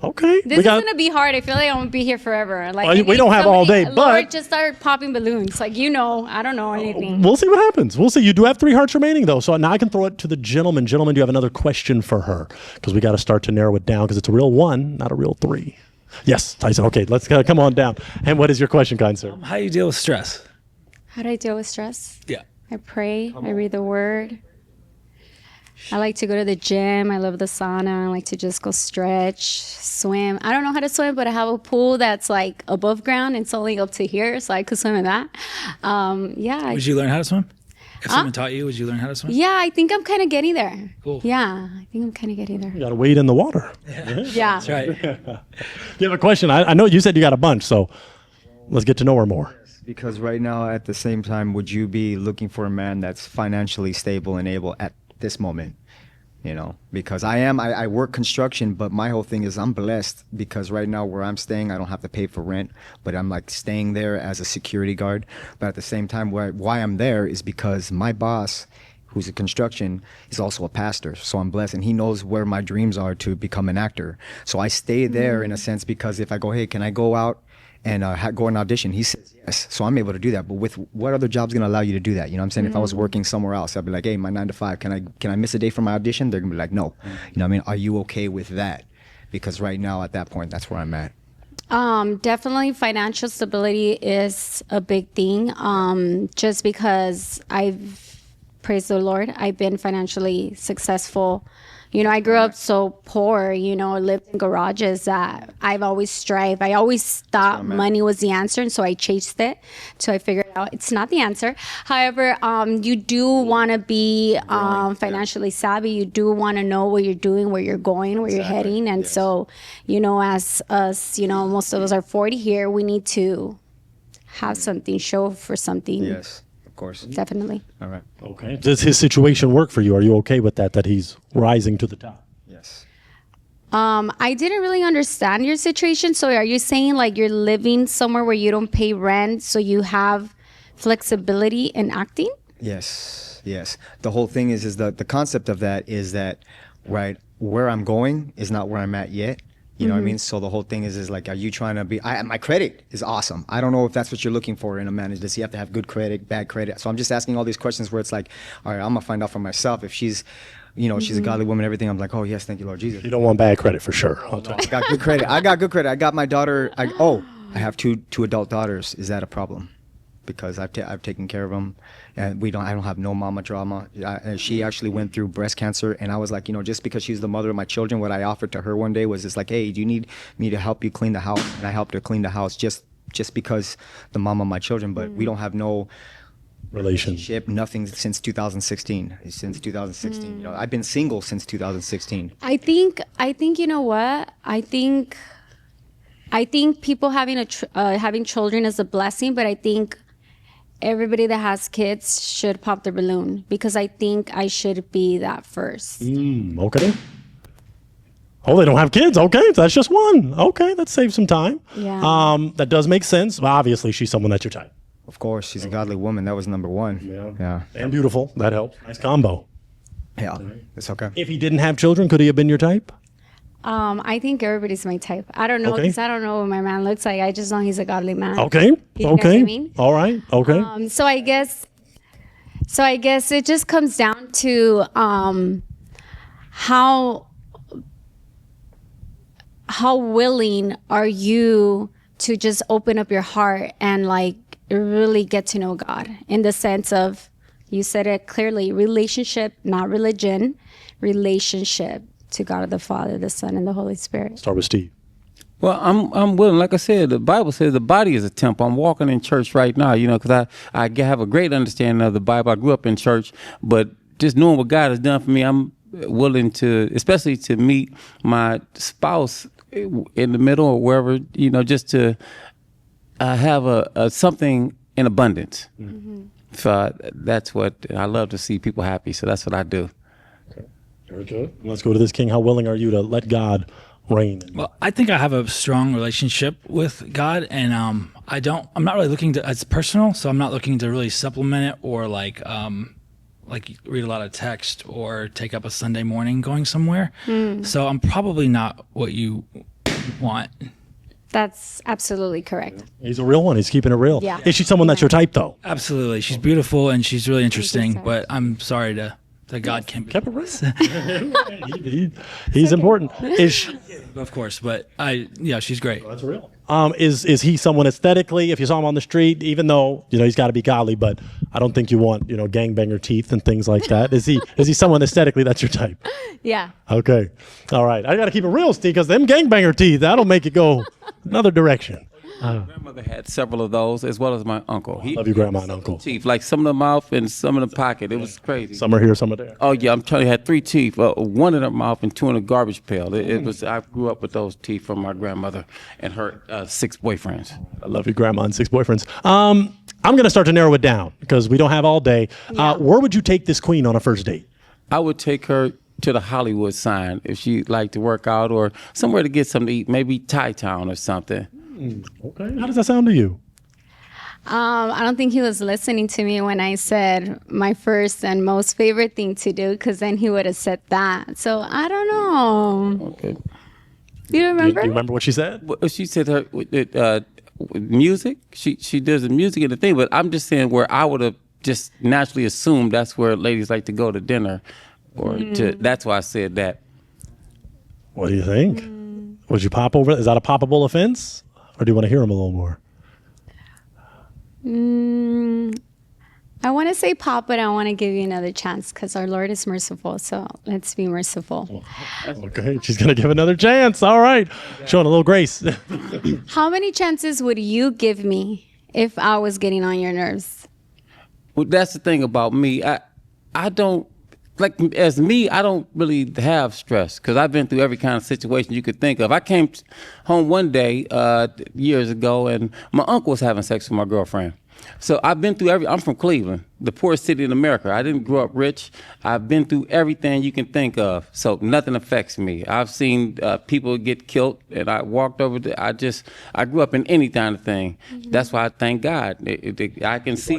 Okay. this is gonna be hard. I feel like I'm gonna be here forever. Like Well, we don't have all day, Lord, but- just start popping balloons. Like I don't know anything. We'll see what happens. We'll see. You do have 3 hearts remaining, though. So now I can throw it to the gentleman. Gentlemen, do you have another question for her? Because we got to start to narrow it down because it's a real 1, not a real 3. Yes, Tyson. Okay, let's come on down. And what is your question, kind sir? How do you deal with stress? How do I deal with stress? Yeah. I pray. I read the Word. I like to go to the gym. I love the sauna. I like to just go stretch, swim. I don't know how to swim, but I have a pool that's like above ground. It's only up to here, so I could swim in that. Yeah. Would you learn how to swim? If someone taught you, would you learn how to swim? Yeah, I think I'm kind of getting there. Cool. Yeah, I think I'm kind of getting there. You got to wade in the water. Yeah. That's right. You have a question? I know you said you got a bunch, so let's get to know her more. Because right now, at the same time, would you be looking for a man that's financially stable and able at this moment? You know, because I work construction, but my whole thing is I'm blessed because right now where I'm staying, I don't have to pay for rent, but I'm like staying there as a security guard. But at the same time, why I'm there is because my boss, who's in construction, is also a pastor. So I'm blessed, and he knows where my dreams are to become an actor. So I stay there in a sense because if I go, hey, can I go out and go an audition? He says yes. So I'm able to do that. But with what other job's going to allow you to do that? You know what I'm saying? If I was working somewhere else, I'd be like, hey, my 9 to 5, can I miss a day for my audition? They're going to be like, no. You know what I mean? Are you okay with that? Because right now at that point, that's where I'm at. Definitely financial stability is a big thing. Just because praise the Lord, I've been financially successful. You know, I grew up so poor, lived in garages that I've always strived. I always thought money was the answer, and so I chased it. So I figured out it's not the answer. However, you do want to be financially savvy. You do want to know what you're doing, where you're going, where you're heading. And so, as us, most of us are 40 here, we need to have something, show for something. Yes. Of course. Definitely. All right. Okay. Does his situation work for you? Are you okay with that he's rising to the top? Yes. I didn't really understand your situation. So are you saying like you're living somewhere where you don't pay rent, so you have flexibility in acting? Yes. Yes. The whole thing is the concept of that is that, right, where I'm going is not where I'm at yet. You know what I mean? So the whole thing is like, are you trying to be, my credit is awesome. I don't know if that's what you're looking for in a man. Does he have to have good credit, bad credit? So I'm just asking all these questions where it's like, all right, I'm going to find out for myself. If she's, she's a godly woman, everything, I'm like, oh yes, thank you, Lord Jesus. You don't want bad credit for sure. I'll tell I got good credit. I got good credit. I got my daughter. I have two adult daughters. Is that a problem? Because I've taken care of them, and I don't have no mama drama. She actually went through breast cancer, and I was like, just because she's the mother of my children, what I offered to her one day was just like, hey, do you need me to help you clean the house? And I helped her clean the house just because the mom of my children, but we don't have no relationship, nothing since 2016. Since 2016, I've been single since 2016. I think you know what? I think people having having children is a blessing, but I think everybody that has kids should pop their balloon because I think I should be that first. Okay. Oh, they don't have kids. Okay, so that's just one. Okay, that saves some time. Yeah. That does make sense. Well, obviously, she's someone that's your type. Of course, she's a godly woman. That was number one. Yeah. And beautiful. That helps. Nice combo. Yeah, it's okay. If he didn't have children, could he have been your type? I think everybody's my type. I don't know because I don't know what my man looks like. I just know he's a godly man. Okay. You know what I mean? All right. Okay. So I guess it just comes down to how willing are you to just open up your heart and like really get to know God in the sense of, you said it clearly, relationship, not religion, relationship to God the Father, the Son, and the Holy Spirit. Start with Steve. Well, I'm willing. Like I said, the Bible says the body is a temple. I'm walking in church right now, because I have a great understanding of the Bible. I grew up in church, but just knowing what God has done for me, I'm willing to, especially to meet my spouse in the middle or wherever, just to have a something in abundance. Mm-hmm. So that's what I love, to see people happy. So that's what I do. Okay. Very good. Let's go to this, King. How willing are you to let God reign? Well, I think I have a strong relationship with God, and I'm not really looking to, it's personal, so I'm not looking to really supplement it or like read a lot of text or take up a Sunday morning going somewhere. So I'm probably not what you want. That's absolutely correct. He's a real one. He's keeping it real. Yeah. Is she someone that's your type, though? Absolutely. She's beautiful and she's really interesting, but I'm sorry that God can't be. Kept it real. He's important. Is she, of course, but she's great. that's real. Is he someone aesthetically, if you saw him on the street, even though, he's got to be godly, but I don't think you want, gangbanger teeth and things like that. Is he someone aesthetically that's your type? Yeah. Okay. All right. I got to keep it real, Steve, because them gangbanger teeth, that'll make it go another direction. My grandmother had several of those, as well as my uncle. Love your grandma and uncle. Teeth, like some in the mouth and some in the pocket. It was crazy. Some are here, some are there. Oh yeah, I'm telling you, had 3 teeth, one in her mouth and 2 in a garbage pail. It was. I grew up with those teeth from my grandmother and her 6 boyfriends. I love your grandma and 6 boyfriends. I'm going to start to narrow it down because we don't have all day. Where would you take this queen on a first date? I would take her to the Hollywood sign if she liked to work out, or somewhere to get something to eat, maybe Thai Town or something. Okay. How does that sound to you? I don't think he was listening to me when I said my first and most favorite thing to do, because then he would have said that. So I don't know. Okay. Do you remember? Do you remember what she said? She said her music. She does the music and the thing, but I'm just saying where I would have just naturally assumed that's where ladies like to go to dinner, or that's why I said that. What do you think? Would you pop over? Is that a poppable offense? Or do you want to hear him a little more? I want to say pop, but I want to give you another chance because our Lord is merciful. So let's be merciful. Okay, she's going to give another chance. All right. Showing a little grace. How many chances would you give me if I was getting on your nerves? Well, that's the thing about me. I don't, like, as me, I don't really have stress because I've been through every kind of situation you could think of. I came home one day years ago, and my uncle was having sex with my girlfriend. So I've been through I'm from Cleveland, the poorest city in America. I didn't grow up rich. I've been through everything you can think of. So nothing affects me. I've seen people get killed, and I walked over I grew up in any kind of thing. Mm-hmm. That's why I thank God. I can see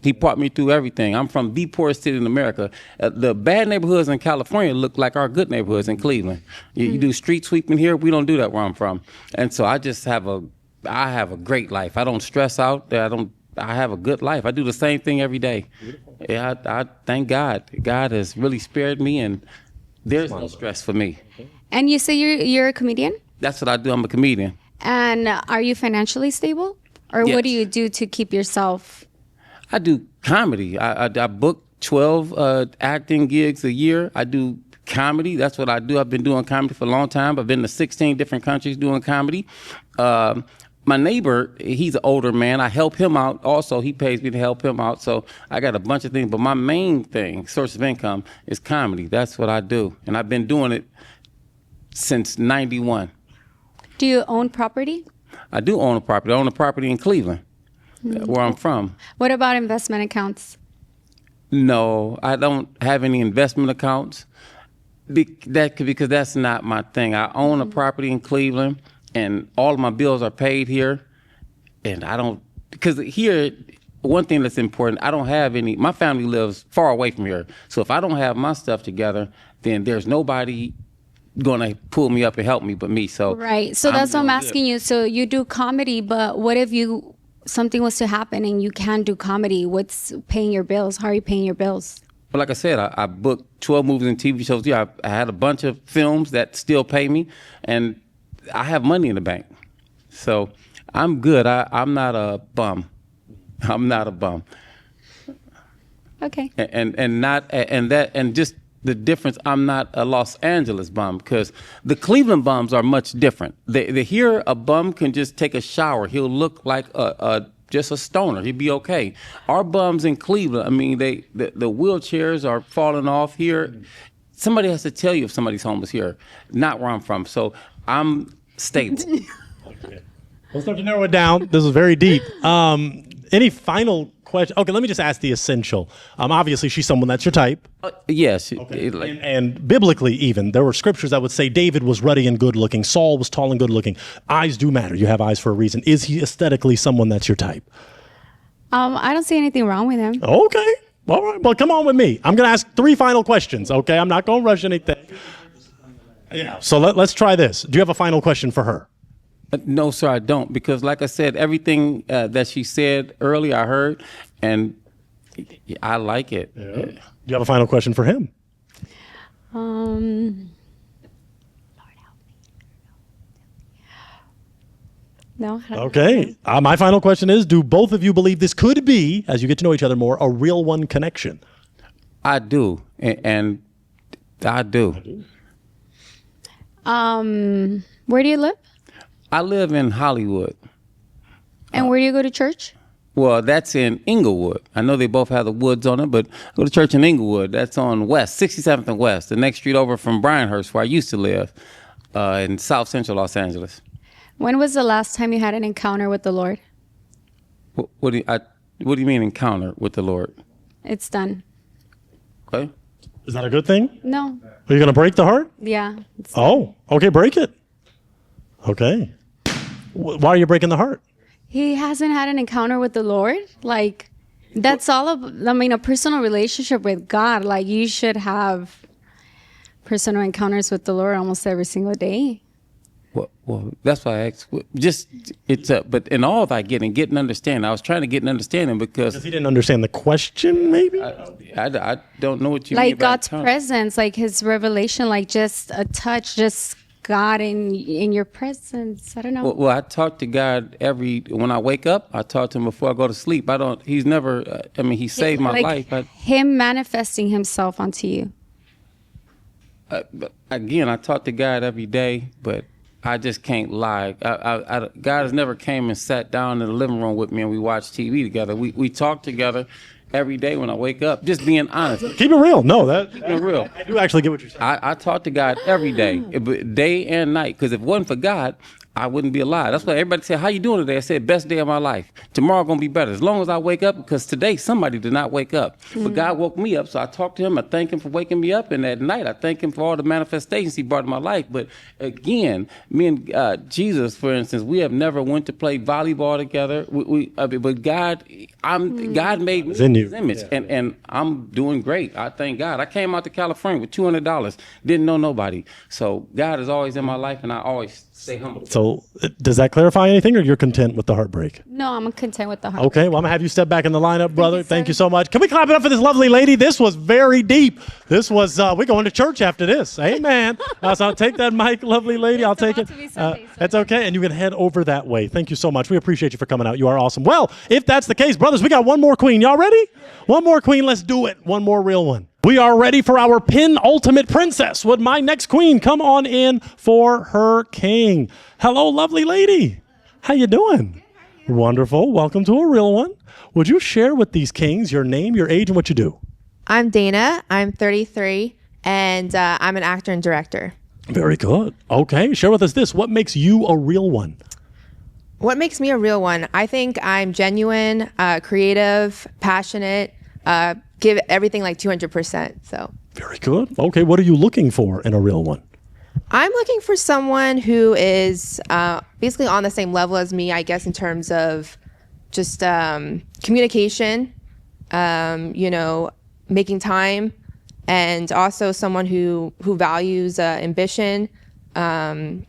he brought me through everything. I'm from the poorest city in America. The bad neighborhoods in California look like our good neighborhoods in Cleveland. You do street sweeping here. We don't do that where I'm from. And so I just have a great life. I don't stress out. I have a good life. I do the same thing every day. Yeah, I thank God. God has really spared me, and there's no stress for me. And you say you're a comedian? That's what I do. I'm a comedian. And are you financially stable? Or Yes. what do you do to keep yourself? I do comedy. I book 12 acting gigs a year. I do comedy. That's what I do. I've been doing comedy for a long time. I've been to 16 different countries doing comedy. My neighbor, he's an older man. I help him out. Also, he pays me to help him out. So I got a bunch of things. But my main thing, source of income, is comedy. That's what I do. And I've been doing it since 91. Do you own property? I do own a property. I own a property in Cleveland, where I'm from. What about investment accounts? No, I don't have any investment accounts. Because that's not my thing. I own a property in Cleveland, and all of my bills are paid here. And I don't, because here, one thing that's important, I don't have any, my family lives far away from here. So if I don't have my stuff together, then there's nobody gonna pull me up and help me but me. So Right. So that's what I'm asking you. So you do comedy, but what if something was to happen and you can't do comedy? What's paying your bills? How are you paying your bills? But like I said, I booked 12 movies and TV shows. Yeah, I had a bunch of films that still pay me, and I have money in the bank. So I'm good. I'm not a bum. I'm not a bum. Okay. And just the difference, I'm not a Los Angeles bum, because the Cleveland bums are much different. They here a bum can just take a shower. He'll look like just a stoner. He'd be okay. Our bums in Cleveland, I mean, the wheelchairs are falling off here. Somebody has to tell you if somebody's homeless here, not where I'm from. So I'm stable. Okay. We'll start to narrow it down. This is very deep. Any final question? Okay, let me just ask the essential. Obviously, she's someone that's your type. Yes. Okay. And biblically, even, there were scriptures that would say David was ruddy and good looking. Saul was tall and good looking. Eyes do matter. You have eyes for a reason. Is he aesthetically someone that's your type? I don't see anything wrong with him. Okay. All right. Well, come on with me. I'm going to ask 3 final questions. Okay. I'm not going to rush anything. Yeah. So let's try this. Do you have a final question for her? No, sir, I don't. Because like I said, everything that she said earlier, I heard, and I like it. Yeah. Do you have a final question for him? Lord help me. No. I don't Okay. My final question is, do both of you believe this could be, as you get to know each other more, a real one connection? I do. And I do. Where do you live? I live in Hollywood. And where do you go to church? Well, that's in Inglewood. I know they both have the woods on it, but I go to church in Inglewood. That's on West, 67th and West, the next street over from Bryanhurst, where I used to live, in South Central Los Angeles. When was the last time you had an encounter with the Lord? What do you mean encounter with the Lord? It's done. Okay. Is that a good thing? No. Are you going to break the heart? Yeah. Oh, okay, break it. Okay. Why are you breaking the heart? He hasn't had an encounter with the Lord. Like, that's all of, I mean, a personal relationship with God. Like, you should have personal encounters with the Lord almost every single day. Well, that's why I asked. But in all thy getting understanding. I was trying to get an understanding because he didn't understand the question, maybe? I don't know what you mean. Like God's presence, like his revelation, like just a touch, just God in your presence. I don't know. Well, I talk to God when I wake up. I talk to him before I go to sleep. He's never, he saved my life. Him manifesting himself onto you. Again, I talk to God every day, but I just can't lie. God has never came and sat down in the living room with me and we watched TV together. We talk together every day when I wake up, just being honest. Keep it real. No, that's real. I do actually get what you're saying. I talk to God every day, day and night, because if it wasn't for God, I wouldn't be alive. That's why everybody said, how you doing today? I said, best day of my life. Tomorrow going to be better. As long as I wake up, because today somebody did not wake up. But God woke me up, so I talk to him. I thank him for waking me up. And at night, I thank him for all the manifestations he brought in my life. But again, me and Jesus, for instance, we have never went to play volleyball together. But God, God made me in his image. And I'm doing great. I thank God. I came out to California with $200. Didn't know nobody. So God is always in my life, and I always stay humble. So does that clarify anything, or you're content with the heartbreak? No, I'm content with the heartbreak. Okay, well, I'm going to have you step back in the lineup, brother. Thank you so much. Can we clap it up for this lovely lady? This was very deep. This was, we're going to church after this. Amen. So I'll take that mic, lovely lady. I'll take it. That's okay, and you can head over that way. Thank you so much. We appreciate you for coming out. You are awesome. Well, if that's the case, brothers, we got one more queen. Y'all ready? One more queen. Let's do it. One more real one. We are ready for our penultimate princess. Would my next queen come on in for her king? Hello, lovely lady. How you doing? Good, how are you? Wonderful. Welcome to a real one. Would you share with these kings your name, your age, and what you do? I'm Dana. I'm 33, and I'm an actor and director. Very good. Okay. Share with us this. What makes you a real one? What makes me a real one? I think I'm genuine, creative, passionate, give everything like 200%. So. Very good. Okay. What are you looking for in a real one? I'm looking for someone who is basically on the same level as me, I guess, in terms of just communication, making time, and also someone who values ambition, and,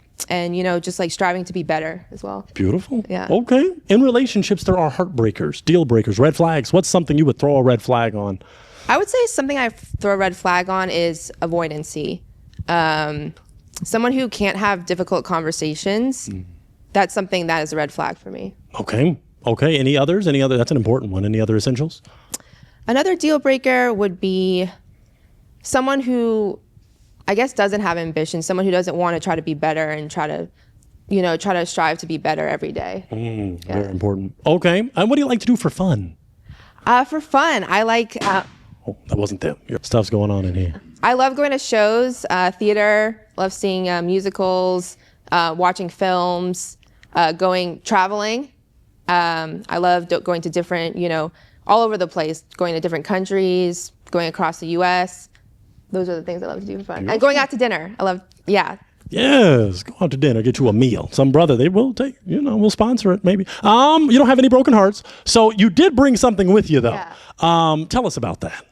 just like striving to be better as well. Beautiful. Yeah. Okay. In relationships, there are heartbreakers, deal breakers, red flags. What's something you would throw a red flag on? I would say something I throw a red flag on is avoidancy. Someone who can't have difficult conversations, that's something that is a red flag for me. Okay. Okay. Any others? Any other? That's an important one. Any other essentials? Another deal breaker would be someone who, I guess, doesn't have ambition, someone who doesn't want to try to be better and try to strive to be better every day. Very important. Okay. And what do you like to do for fun? For fun, I like. Oh, that wasn't them. Your stuff's going on in here. I love going to shows, theater. Love seeing musicals, watching films, traveling. I love going to different, all over the place, going to different countries, going across the U.S. Those are the things I love to do for fun. And going out to dinner. I love, Yes, go out to dinner, get you a meal. Some brother, they will take, we'll sponsor it maybe. You don't have any broken hearts. So you did bring something with you though. Yeah. Tell us about that.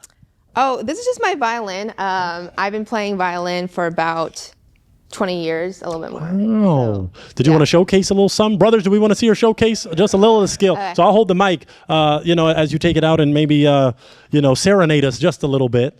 Oh, this is just my violin. I've been playing violin for about 20 years, a little bit more. Oh, did you want to showcase a little something? Brothers, do we want to see her showcase just a little of the skill? Okay. So I'll hold the mic, as you take it out and maybe, serenade us just a little bit.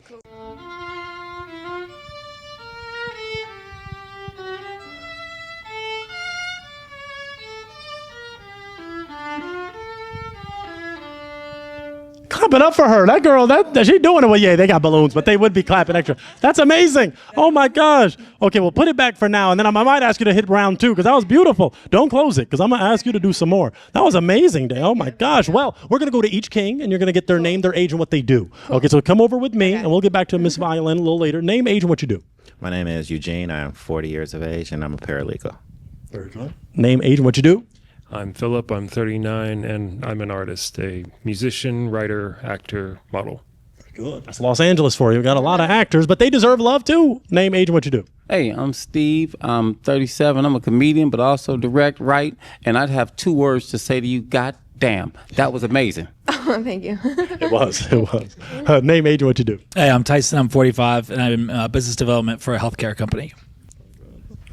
Clapping up for her. That girl, that she doing it. Well, yeah, they got balloons, but they would be clapping extra. That's amazing. Oh my gosh. Okay, well, put it back for now, and then I might ask you to hit round 2 because that was beautiful. Don't close it because I'm gonna ask you to do some more. That was amazing, Day. Oh my gosh. Well, we're gonna go to each king, and you're gonna get their name, their age, and what they do. Okay, so come over with me, and we'll get back to Miss Violin a little later. Name, age, and what you do. My name is Eugene. I am 40 years of age, and I'm a paralegal. Very good. Name, age, and what you do. I'm Philip. I'm 39, and I'm an artist, a musician, writer, actor, model. Good. That's Los Angeles for you. We got a lot of actors, but they deserve love too. Name, age, and what you do. Hey, I'm Steve. I'm 37. I'm a comedian, but also direct, write. And I'd have 2 words to say to you. God damn, that was amazing. Oh, thank you. It was. Name, age, and what you do. Hey, I'm Tyson. I'm 45, and I'm in business development for a healthcare company.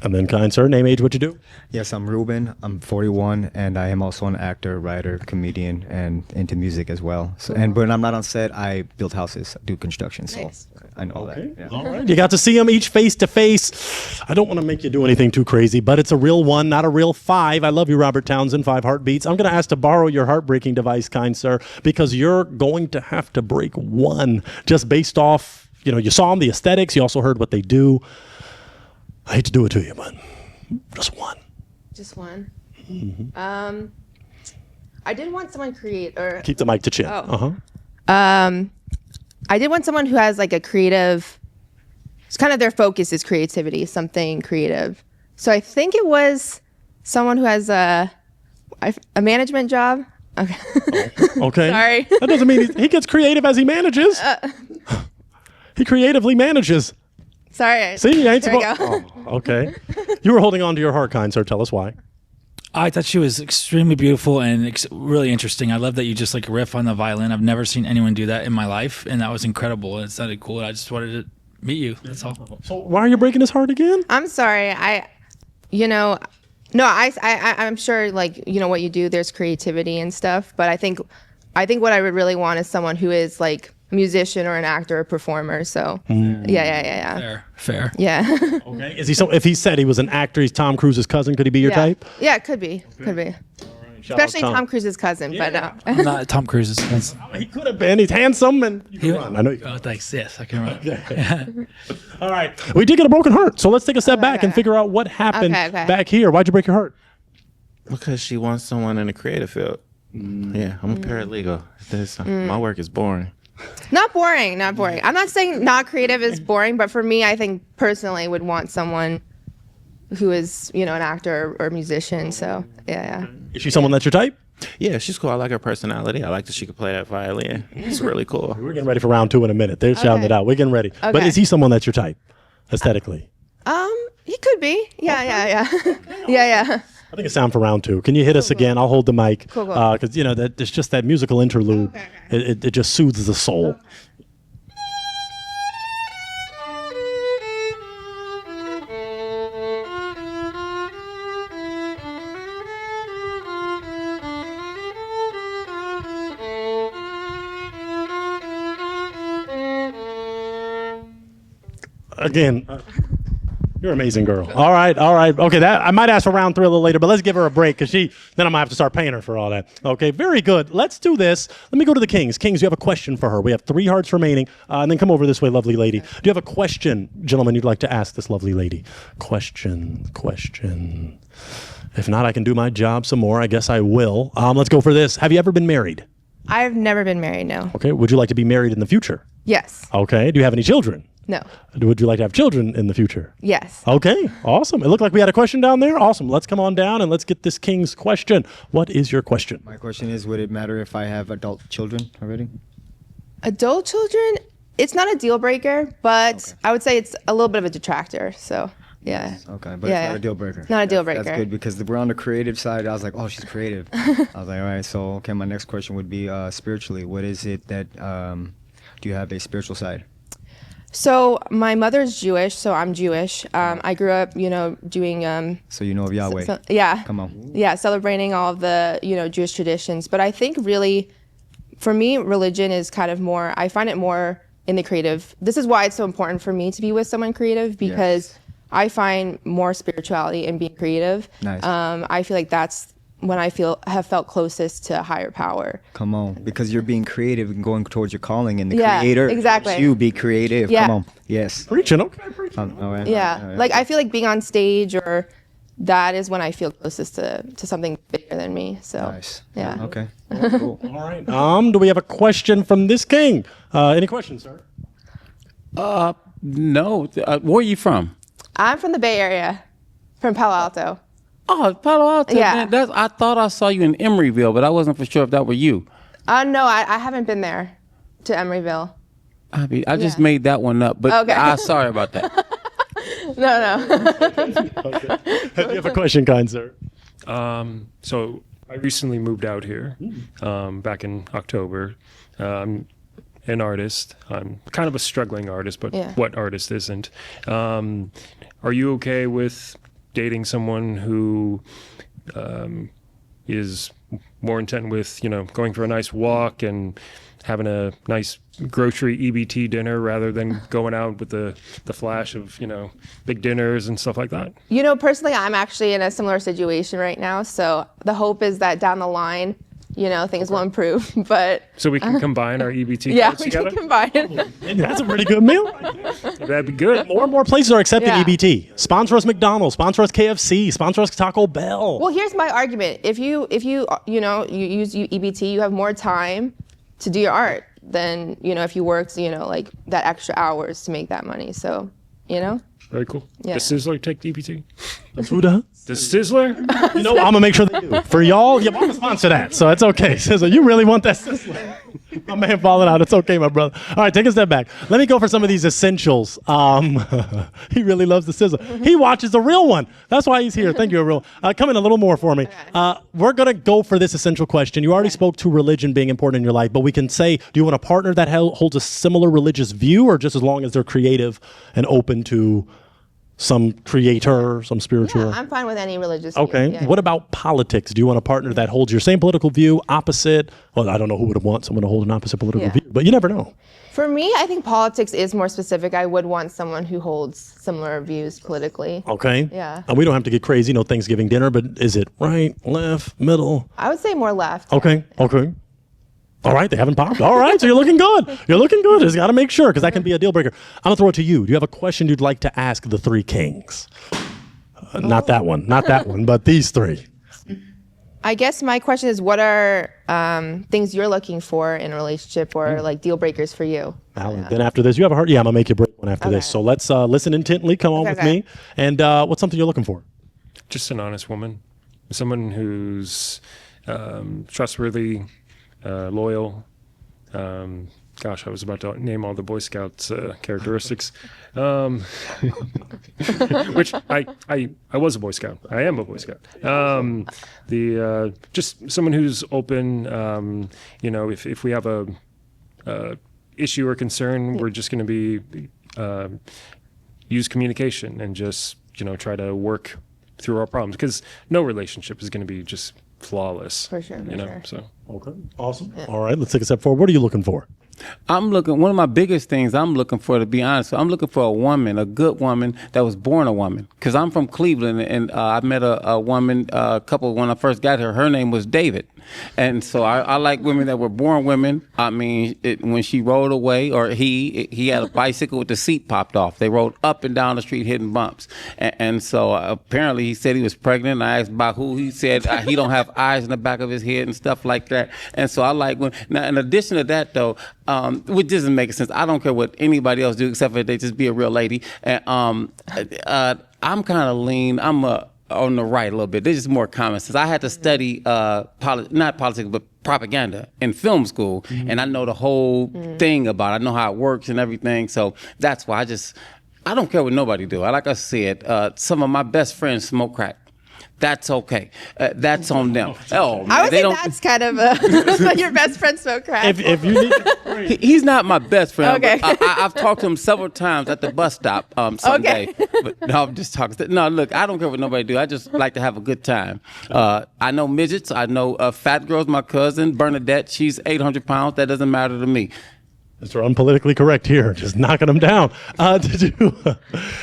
And then, kind sir, name, age, what you do. Yes, I'm Ruben. I'm 41, and I am also an actor, writer, comedian, and into music as well. So, and when I'm not on set, I build houses, do construction. So Nice. I know that. Yeah. All right. You got to see them each face to face. I don't want to make you do anything too crazy, but it's a real 1, not a real 5. I love you, Robert Townsend, 5 heartbeats. I'm going to ask to borrow your heartbreaking device, kind sir, because you're going to have to break 1 just based off, you saw them, the aesthetics. You also heard what they do. I hate to do it to you, but just 1. Just one. Mm-hmm. I did want someone Keep the mic to chin. I did want someone who has like a creative. It's kind of their focus is creativity, something creative. So I think it was someone who has a management job. Okay. Okay. Sorry. That doesn't mean he gets creative as he manages. He creatively manages. Sorry. See, you ain't There we supposed. Oh, okay. You were holding on to your heart, kind sir. Tell us why. I thought she was extremely beautiful and really interesting. I love that you just like riff on the violin. I've never seen anyone do that in my life, and that was incredible. It sounded cool. I just wanted to meet you. That's all. So why are you breaking his heart again? I'm sorry. I'm sure like what you do. There's creativity and stuff, but I think what I would really want is someone who is like a musician or an actor or performer. So yeah. Fair. Yeah. Okay. Is he so? If he said he was an actor, he's Tom Cruise's cousin. Could he be your type? Yeah, it could be. Could be. Especially Tom Cruise's cousin, but I'm not Tom Cruise's cousin. He could have been. He's handsome and you can run. I know you can. Oh, thanks. Yes, I can run. All right. We did get a broken heart, so let's take a step back and figure out what happened back here. Why'd you break your heart? Because she wants someone in the creative field. Yeah, I'm a paralegal. My work is boring. Not boring. I'm not saying not creative is boring, but for me, I think personally would want someone who is, an actor or musician. So yeah. Is she someone that's your type? Yeah, she's cool. I like her personality. I like that she could play that violin. It's really cool. We're getting ready for round 2 in a minute. They're shouting it out. We're getting ready. Okay. But is he someone that's your type, aesthetically? He could be. Yeah. Yeah. I think it's time for round 2. Can you hit us again? I'll hold the mic. Cool. Because, that it's just that musical interlude. Okay. It just soothes the soul. Again, You're an amazing girl. All right. Okay, that I might ask for round 3 a little later, but let's give her a break because then I'm gonna have to start paying her for all that. Okay, very good. Let's do this. Let me go to the Kings. Kings, you have a question for her. We have 3 hearts remaining, and then come over this way, lovely lady. Do you have a question, gentlemen, you'd like to ask this lovely lady? Question. If not, I can do my job some more. I guess I will. Let's go for this. Have you ever been married? I've never been married, no. Okay. Would you like to be married in the future? Yes. Okay. Do you have any children? No. Would you like to have children in the future? Yes. Okay, awesome. It looked like we had a question down there. Awesome. Let's come on down and let's get this King's question. What is your question? My question is, would it matter if I have adult children already? Adult children, it's not a deal breaker, but I would say it's a little bit of a detractor. So, yeah. Okay, but it's not a deal breaker. Not a deal breaker. That's good because we're on the creative side. I was like, oh, she's creative. I was like, all right. So, okay, my next question would be spiritually. What is it that, do you have a spiritual side? So my mother's Jewish, so I'm Jewish. I grew up, doing. So you know of Yahweh. Yeah. Come on. Yeah, celebrating all of the, Jewish traditions. But I think really, for me, religion is kind of more. I find it more in the creative. This is why it's so important for me to be with someone creative because I find more spirituality in being creative. Nice. I feel like that's when I have felt closest to a higher power. Come on, because you're being creative and going towards your calling, and the Yeah, creator. exactly. You be creative. Yeah. Come on. Yes. Preaching, okay. Preaching. All right. Yeah, All right. like I feel like being on stage or that is when I feel closest to something bigger than me. So Nice. yeah. Okay. Cool. All right. Do we have a question from this King? Any questions, sir? No. Where are you from? I'm from the Bay Area, from Palo Alto. Oh, Palo Alto. Yeah. Man, I thought I saw you in Emeryville, but I wasn't for sure if that were you. No, I haven't been there to Emeryville. I just made that one up, but Okay. sorry about that. No. Do you have a question, kind sir? So I recently moved out here back in October. I'm an artist. I'm kind of a struggling artist, but what artist isn't? Are you okay with dating someone who is more intent with, going for a nice walk and having a nice grocery EBT dinner rather than going out with the flash of, big dinners and stuff like that? Personally, I'm actually in a similar situation right now. So the hope is that down the line, things will improve. But so we can combine our EBT yeah, cards we together? can combine. That's a pretty good meal. That'd be good. More and more places are accepting Yeah. EBT. Sponsor us McDonald's, sponsor us KFC, sponsor us Taco Bell. Well, here's my argument. If you use EBT, you have more time to do your art than, if you worked, like that extra hours to make that money. So, Very cool. Yeah. Does Sizzler take EBT? Who does? Does Sizzler? I'm gonna make sure they do. For y'all, I'm gonna sponsor that, so it's okay. Sizzler, you really want that Sizzler? My man falling out. It's okay, my brother. All right, take a step back. Let me go for some of these essentials. He really loves the Sizzler. He watches the real one. That's why he's here. Thank you, real. Come in a little more for me. We're gonna go for this essential question. You already spoke to religion being important in your life, but we can say, do you want a partner that holds a similar religious view, or just as long as they're creative and open to some creator, some spiritual? I'm fine with any religious view. Okay. Yeah. What about politics? Do you want a partner that holds your same political view, opposite? Well, I don't know who would want someone to hold an opposite political view, but you never know. For me, I think politics is more specific. I would want someone who holds similar views politically. Okay. Yeah. And we don't have to get crazy, no Thanksgiving dinner, but is it right, left, middle? I would say more left. Okay. All right, they haven't popped. All right, so you're looking good. You're looking good. Just got to make sure, because that can be a deal breaker. I'm going to throw it to you. Do you have a question you'd like to ask the 3 Kings? Not that one, but these 3. I guess my question is, what are things you're looking for in a relationship or like deal breakers for you? Then after this, you have a heart? Yeah, I'm going to make you break one after this. So let's listen intently. Come on with me. And what's something you're looking for? Just an honest woman. Someone who's trustworthy, loyal. Gosh, I was about to name all the Boy Scouts characteristics, which I was a Boy Scout. I am a Boy Scout. Just someone who's open. If we have a issue or concern, we're just going to be use communication and just try to work through our problems, because no relationship is going to be just flawless. For sure. So okay, awesome. Yeah. All right, let's take a step forward. What are you looking for? One of my biggest things I'm looking for, to be honest, I'm looking for a woman, a good woman that was born a woman. Because I'm from Cleveland, and I met a woman, a couple, when I first got here. Her name was David. And so I like women that were born women. I mean, when she rode away, or he had a bicycle with the seat popped off. They rode up and down the street hitting bumps. And so apparently he said he was pregnant. I asked about who. He said he don't have eyes in the back of his head and stuff like that. And so I like when. Now, in addition to that, though, which doesn't make sense. I don't care what anybody else do except for they just be a real lady. And I'm kind of lean. I'm on the right a little bit. There's just more common sense. I had to study not politics but propaganda in film school, and I know the whole thing about it. I know how it works and everything. So that's why I don't care what nobody do. Like I said, some of my best friends smoke crack. That's okay. That's on them. Oh, man, I would say that's kind of your best friend smoke crack. If you need, he's not my best friend. Okay. But I've talked to him several times at the bus stop Sunday. Okay. But no, I'm just talking. No, look, I don't care what nobody do. I just like to have a good time. I know midgets. I know fat girls. My cousin Bernadette, she's 800 pounds. That doesn't matter to me. Mr. Unpolitically Correct here, just knocking him down.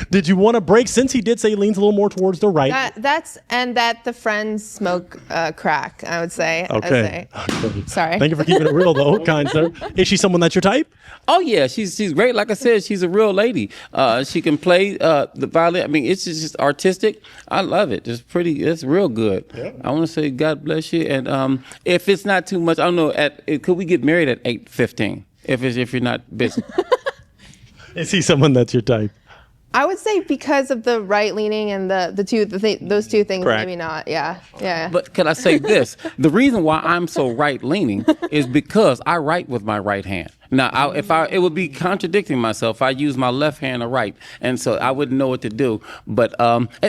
Did you want to break, since he did say he leans a little more towards the right? That the friends smoke crack, I would say. Okay. Sorry. Thank you for keeping it real, though, kind sir. Is she someone that's your type? Oh yeah, she's great. Like I said, she's a real lady. She can play the violin. I mean, it's just artistic. I love it. It's pretty. It's real good. Yeah. I want to say God bless you. And if it's not too much, I don't know. Could we get married at 8:15? If you're not busy. Is he someone that's your type? I would say because of the right leaning and those two things, Correct. maybe not. Yeah. But can I say this? The reason why I'm so right leaning is because I write with my right hand. Now, it would be contradicting myself. I use my left hand to write, and so I wouldn't know what to do. But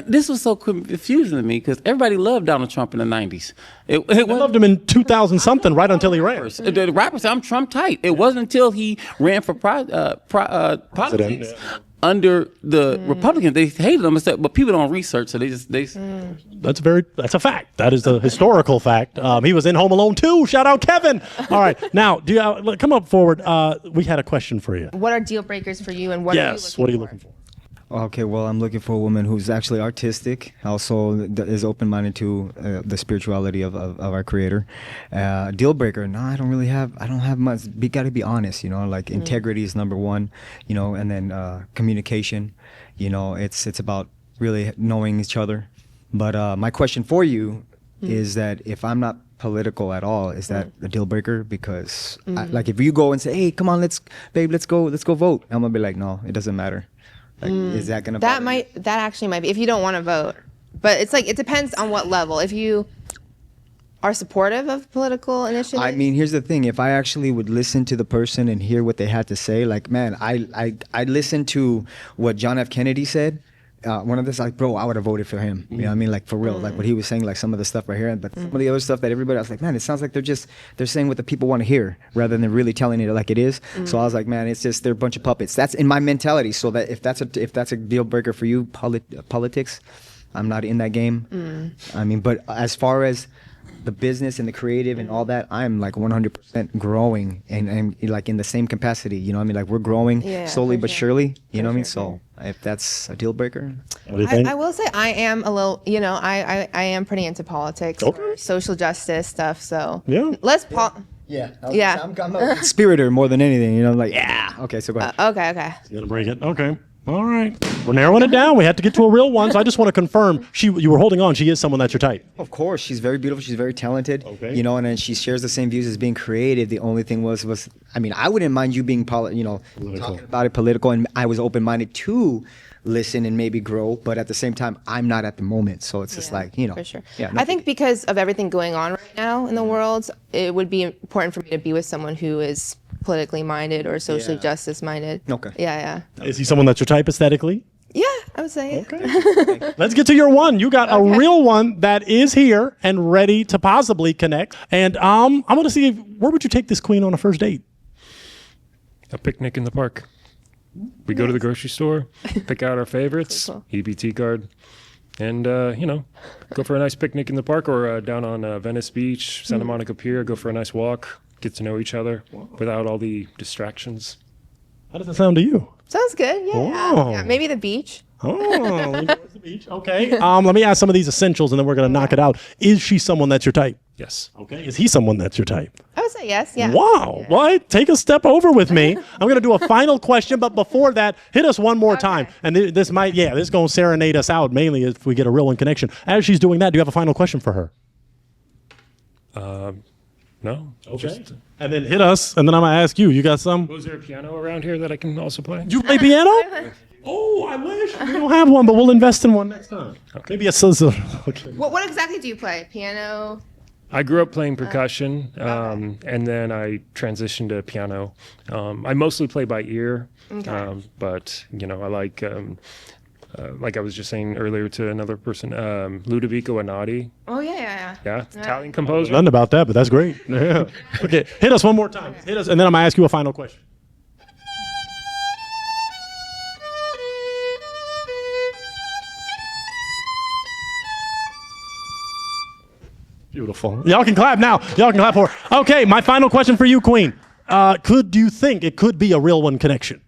this was so confusing to me because everybody loved Donald Trump in the '90s. They loved him in 2000 something, right until he ran. The rappers said, I'm Trump tight. It wasn't until he ran for politics. Under the Republicans, they hated him, but people don't research, so they. That's a fact. That is a historical fact. He was in Home Alone 2. Shout out Kevin. All right, now come up forward. We had a question for you. What are deal breakers for you, and what are you looking for? Okay, well, I'm looking for a woman who's actually artistic, also is open-minded to the spirituality of our Creator. Deal breaker? No, I don't have much. Got to be honest, like integrity is number one, and then communication. It's about really knowing each other. But my question for you is that if I'm not political at all, is that a deal breaker? Because like if you go and say, hey, come on, let's go vote, I'm gonna be like, no, it doesn't matter. Like, is that gonna? That actually might be if you don't want to vote, but it's like it depends on what level. If you are supportive of political initiatives. I mean, here's the thing: if I actually would listen to the person and hear what they had to say, like, man, I listened to what John F. Kennedy said. One of this, like, bro, I would have voted for him. You know what I mean? Like, for real. Like, what he was saying, like, some of the stuff right here. But some of the other stuff that everybody, I was like, man, it sounds like they're saying what the people want to hear rather than really telling it like it is. So I was like, man, it's just, they're a bunch of puppets. That's in my mentality. So that if that's a deal breaker for you, politics, I'm not in that game. I mean, but as far as the business and the creative and all that, I'm like 100% growing and like in the same capacity, you know what I mean? Like we're growing slowly but surely, you know what I mean? So if that's a deal breaker. What do you think? I will say I am a little, I am pretty into politics, or social justice stuff. So let's I'm a conspirator more than anything, like, okay, so go ahead. Okay. You gotta break it. Okay. All right. We're narrowing it down. We have to get to a real one. So I just want to confirm you were holding on. She is someone that's your type. Of course. She's very beautiful. She's very talented. Okay. And then she shares the same views as being creative. The only thing was I mean, I wouldn't mind you being talking about it political, and I was open-minded to listen and maybe grow, but at the same time, I'm not at the moment. So it's just like, For sure. Yeah, I think because of everything going on right now in the world, it would be important for me to be with someone who is politically minded or socially justice minded. Okay. Yeah. Is he someone that's your type aesthetically? Yeah, I would say. Okay. Let's get to your one. You got a real one that is here and ready to possibly connect. And I'm going to see, where would you take this queen on a first date? A picnic in the park. We go to the grocery store, pick out our favorites, Cool. EBT card, and, go for a nice picnic in the park or down on Venice Beach, Santa Monica Pier, go for a nice walk, get to know each other without all the distractions. How does that sound to you? Sounds good. Yeah. Oh. Yeah. Maybe the beach. Oh, lean towards the beach. Okay. Let me ask some of these essentials, and then we're going to knock it out. Is she someone that's your type? Yes. Okay. Is he someone that's your type? I would say yes. Yeah. Wow. Yeah. What? Take a step over with me. I'm going to do a final question, but before that, hit us one more time. And this is going to serenade us out, mainly if we get a real one connection. As she's doing that, do you have a final question for her? No. Okay. And then hit us, and then I'm going to ask you. You got some? Was there a piano around here that I can also play? You play piano? Oh, I wish. We don't have one, but we'll invest in one next time. Maybe a scissor. Okay. What exactly do you play? Piano? I grew up playing percussion, and then I transitioned to piano. I mostly play by ear, but I like I was just saying earlier to another person, Ludovico Einaudi. Oh yeah. Yeah, Italian composer. Nothing about that, but that's great. Yeah. Okay, hit us one more time. Hit us, and then I'm gonna ask you a final question. Beautiful. Y'all can clap now. Y'all can clap for her. Okay, my final question for you, Queen. Do you think it could be a real one connection?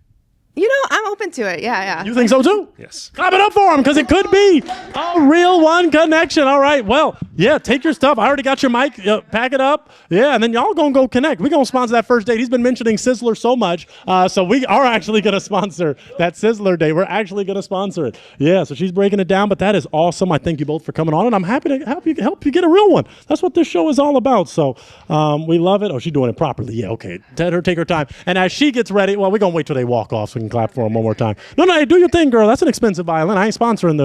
I'm open to it. Yeah. You think so too? Yes. Clap it up for him, because it could be a real one connection. All right. Well, yeah, take your stuff. I already got your mic. Pack it up. Yeah, and then y'all going to go connect. We're going to sponsor that first date. He's been mentioning Sizzler so much. So we are actually going to sponsor that Sizzler day. We're actually going to sponsor it. Yeah, so she's breaking it down, but that is awesome. I thank you both for coming on, and I'm happy to help you get a real one. That's what this show is all about. So we love it. Oh, she's doing it properly. Yeah, okay. Let her take her time. And as she gets ready, well, we're going to wait till they walk off so we can clap for them one more time. No, hey, do your thing, girl. That's an expensive violin. I ain't sponsoring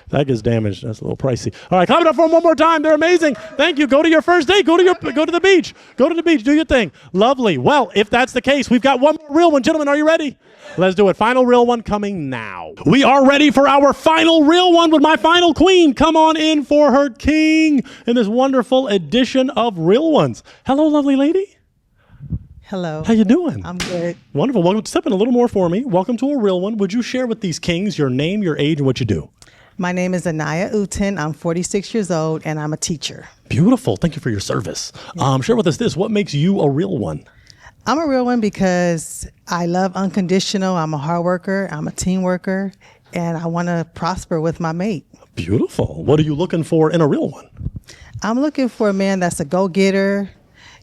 that gets damaged. That's a little pricey. All right, clap it up for them one more time. They're amazing. Thank you. Go to your first date. Go to the beach. Go to the beach. Do your thing. Lovely. Well, if that's the case, we've got one more real one. Gentlemen, are you ready? Let's do it. Final real one coming now. We are ready for our final real one with my final queen. Come on in for her king in this wonderful edition of Real Ones. Hello, lovely lady. Hello. How you doing? I'm good. Wonderful. Welcome. Step in a little more for me. Welcome to a real one. Would you share with these kings your name, your age, and what you do? My name is Anaya Uten. I'm 46 years old, and I'm a teacher. Beautiful. Thank you for your service. Share with us this. What makes you a real one? I'm a real one because I love unconditional. I'm a hard worker. I'm a team worker, and I want to prosper with my mate. Beautiful. What are you looking for in a real one? I'm looking for a man that's a go-getter.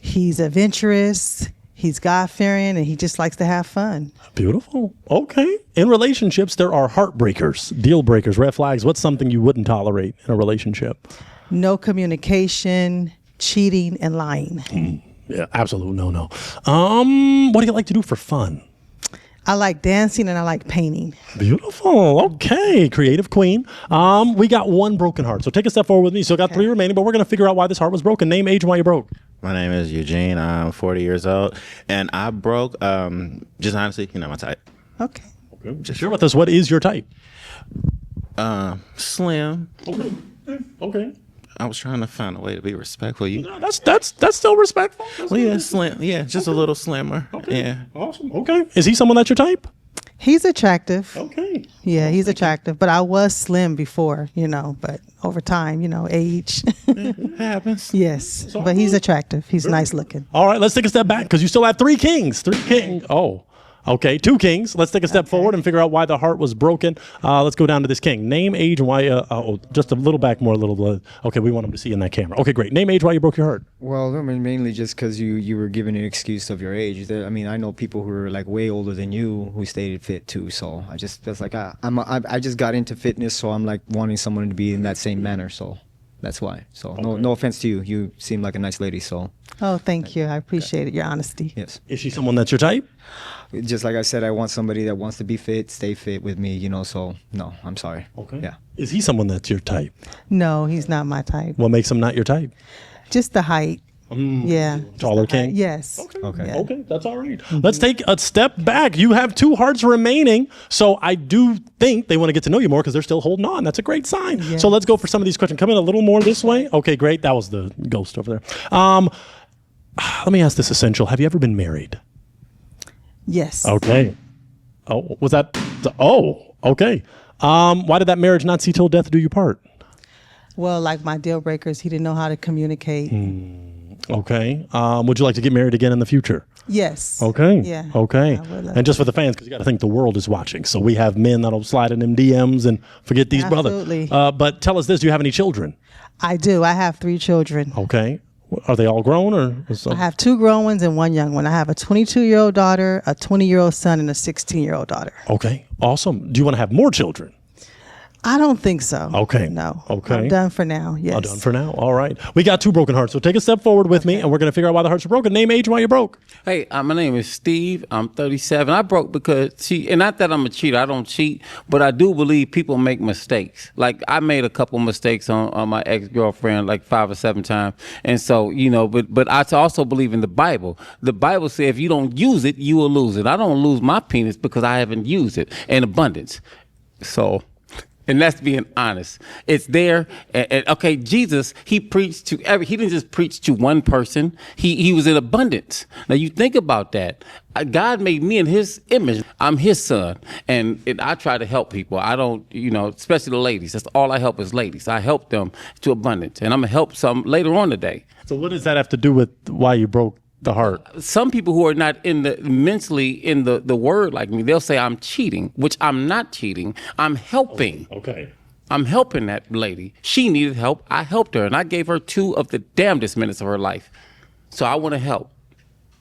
He's adventurous. He's God-fearing, and he just likes to have fun. Beautiful. Okay. In relationships, there are heartbreakers, deal breakers, red flags. What's something you wouldn't tolerate in a relationship? No communication, cheating, and lying. Yeah, absolute no. What do you like to do for fun? I like dancing and I like painting. Beautiful. Okay. Creative queen. We got one broken heart. So take a step forward with me. So got 3 remaining, but we're going to figure out why this heart was broken. Name, age, and why you broke. My name is Eugene. I'm 40 years old, and I broke, just honestly, my type. Okay. Just share with us, what is your type? Slim. Okay. I was trying to find a way to be respectful. No, that's still respectful. Well, yeah, slim. Yeah, just a little slimmer. Okay. Yeah. Awesome. Okay. Is he someone that's your type? He's attractive. Okay. Yeah, he's attractive. But I was slim before, but over time, age. It happens. Yes. But he's attractive. He's nice looking. All right, let's take a step back because you still have 3 kings. 3 kings. Oh. Okay, 2 kings. Let's take a step forward and figure out why the heart was broken. Let's go down to this king. Name, age, and why. Just a little back more, a little blood. Okay, we want him to see in that camera. Okay, great. Name, age, why you broke your heart. Well, I mean, mainly just because you were given an excuse of your age. I mean, I know people who are like way older than you who stayed fit too. So I just was like, I just got into fitness, so I'm like wanting someone to be in that same manner. So that's why. So no offense to you. You seem like a nice lady. So. Oh, thank you. I appreciate it. Your honesty. Yes. Is she someone that's your type? Just like I said, I want somebody that wants to be fit, stay fit with me, So no, I'm sorry. Okay. Yeah. Is he someone that's your type? No, he's not my type. What makes him not your type? Just the height. Yeah. Taller king? Yes. Okay. Yeah. Okay, that's all right. Let's take a step back. You have 2 hearts remaining, so I do think they want to get to know you more because they're still holding on. That's a great sign. Yes. So let's go for some of these questions. Come in a little more this way. Okay, great. That was the ghost over there. Let me ask this essential. Have you ever been married? Yes. Okay. Oh, was that? Oh, okay. Why did that marriage not see till death do you part? Well, like my deal breakers, he didn't know how to communicate. Okay. Would you like to get married again in the future? Yes. Okay. Yeah. Okay. I would love And just for the fans, because you got to think the world is watching. So we have men that'll slide in them DMs and forget these Absolutely. brothers. But tell us this: do you have any children? I do. I have 3 children. Okay. Are they all grown or? I have 2 grown ones and 1 young one. I have a 22-year-old daughter, a 20-year-old son, and a 16-year-old daughter. Okay. Awesome. Do you want to have more children? I don't think so. Okay. No. Okay. I'm done for now. Yes. All done for now. All right. We got 2 broken hearts. So take a step forward with me, and we're going to figure out why the hearts are broken. Name, age, and why you're broke. Hey, my name is Steve. I'm 37. I broke because and not that I'm a cheater. I don't cheat, but I do believe people make mistakes. Like I made a couple mistakes on my ex-girlfriend like 5 or 7 times. And so, but I also believe in the Bible. The Bible says if you don't use it, you will lose it. I don't lose my penis because I haven't used it in abundance. So... And that's being honest. It's there. And okay, Jesus, he preached to he didn't just preach to one person. He was in abundance. Now you think about that. God made me in his image. I'm his son. And I try to help people. I don't, especially the ladies. That's all I help is ladies. I help them to abundance. And I'm going to help some later on today. So what does that have to do with why you broke the heart? Some people who are not mentally in the word like me, they'll say I'm cheating, which I'm not cheating. I'm helping. Okay. I'm helping that lady. She needed help. I helped her, and I gave her 2 of the damnedest minutes of her life. So I want to help.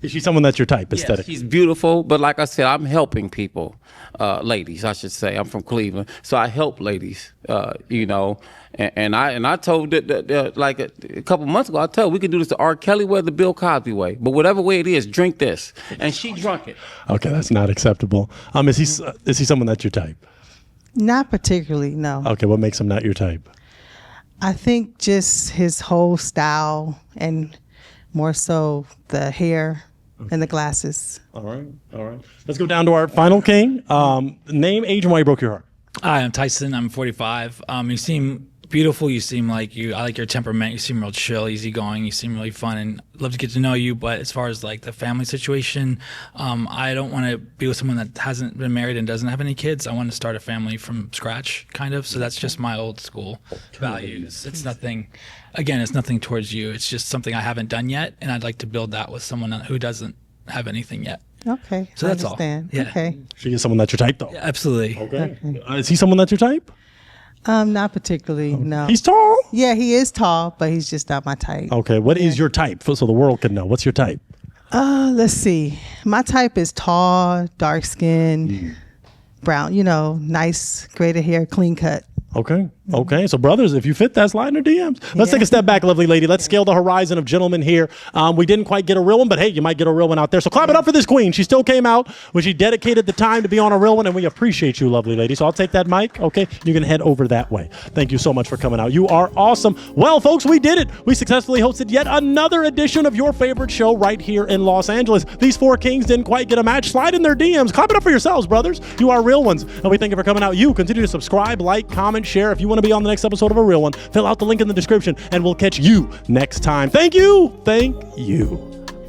Is she someone that's your type, aesthetically? Yes, she's beautiful, but like I said, I'm helping people, ladies, I should say. I'm from Cleveland, so I help ladies, And I told that like a couple months ago, I told her we could do this the R. Kelly way or the Bill Cosby way, but whatever way it is, drink this. And she drunk it. Okay, that's not acceptable. Is he someone that's your type? Not particularly, no. Okay, what makes him not your type? I think just his whole style and more so the hair and the glasses. All right. Let's go down to our final king. Name, age, and why you broke your heart. Hi, I'm Tyson. I'm 45. You seem beautiful. You seem like I like your temperament. You seem real chill, easygoing. You seem really fun, and I'd love to get to know you. But as far as like the family situation, I don't want to be with someone that hasn't been married and doesn't have any kids. I want to start a family from scratch, kind of. So that's just my old school values. It's nothing. Again, it's nothing towards you. It's just something I haven't done yet, and I'd like to build that with someone who doesn't have anything yet. Okay. So that's all. Yeah. Okay. She is someone that's your type, though. Yeah, absolutely. Okay. Is he someone that's your type? Not particularly, no. He's tall? Yeah, he is tall, but he's just not my type. Okay, what is your type? So the world can know. What's your type? Let's see. My type is tall, dark skin, brown, nice, braided hair, clean cut. Okay. So, brothers, if you fit that, slide in her DMs. Let's take a step back, lovely lady. Let's scale the horizon of gentlemen here. We didn't quite get a real one, but hey, you might get a real one out there. So clap it up for this queen. She still came out when she dedicated the time to be on a real one, and we appreciate you, lovely lady. So I'll take that mic. Okay, you can head over that way. Thank you so much for coming out. You are awesome. Well, folks, we did it. We successfully hosted yet another edition of your favorite show right here in Los Angeles. These 4 kings didn't quite get a match. Slide in their DMs. Clap it up for yourselves, brothers. You are real ones. And we thank you for coming out. You continue to subscribe, like, comment, share. If you want to be on the next episode of A Real One, fill out the link in the description, and we'll catch you next time. Thank you.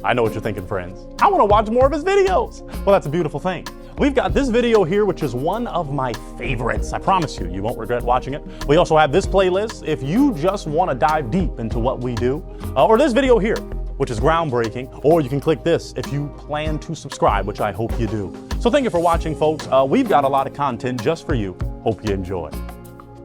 I know what you're thinking, friends. I want to watch more of his videos. Well, that's a beautiful thing. We've got this video here, which is one of my favorites. I promise you, you won't regret watching it. We also have this playlist if you just want to dive deep into what we do, or this video here, which is groundbreaking, or you can click this if you plan to subscribe, which I hope you do. So thank you for watching, folks. We've got a lot of content just for you. Hope you enjoy.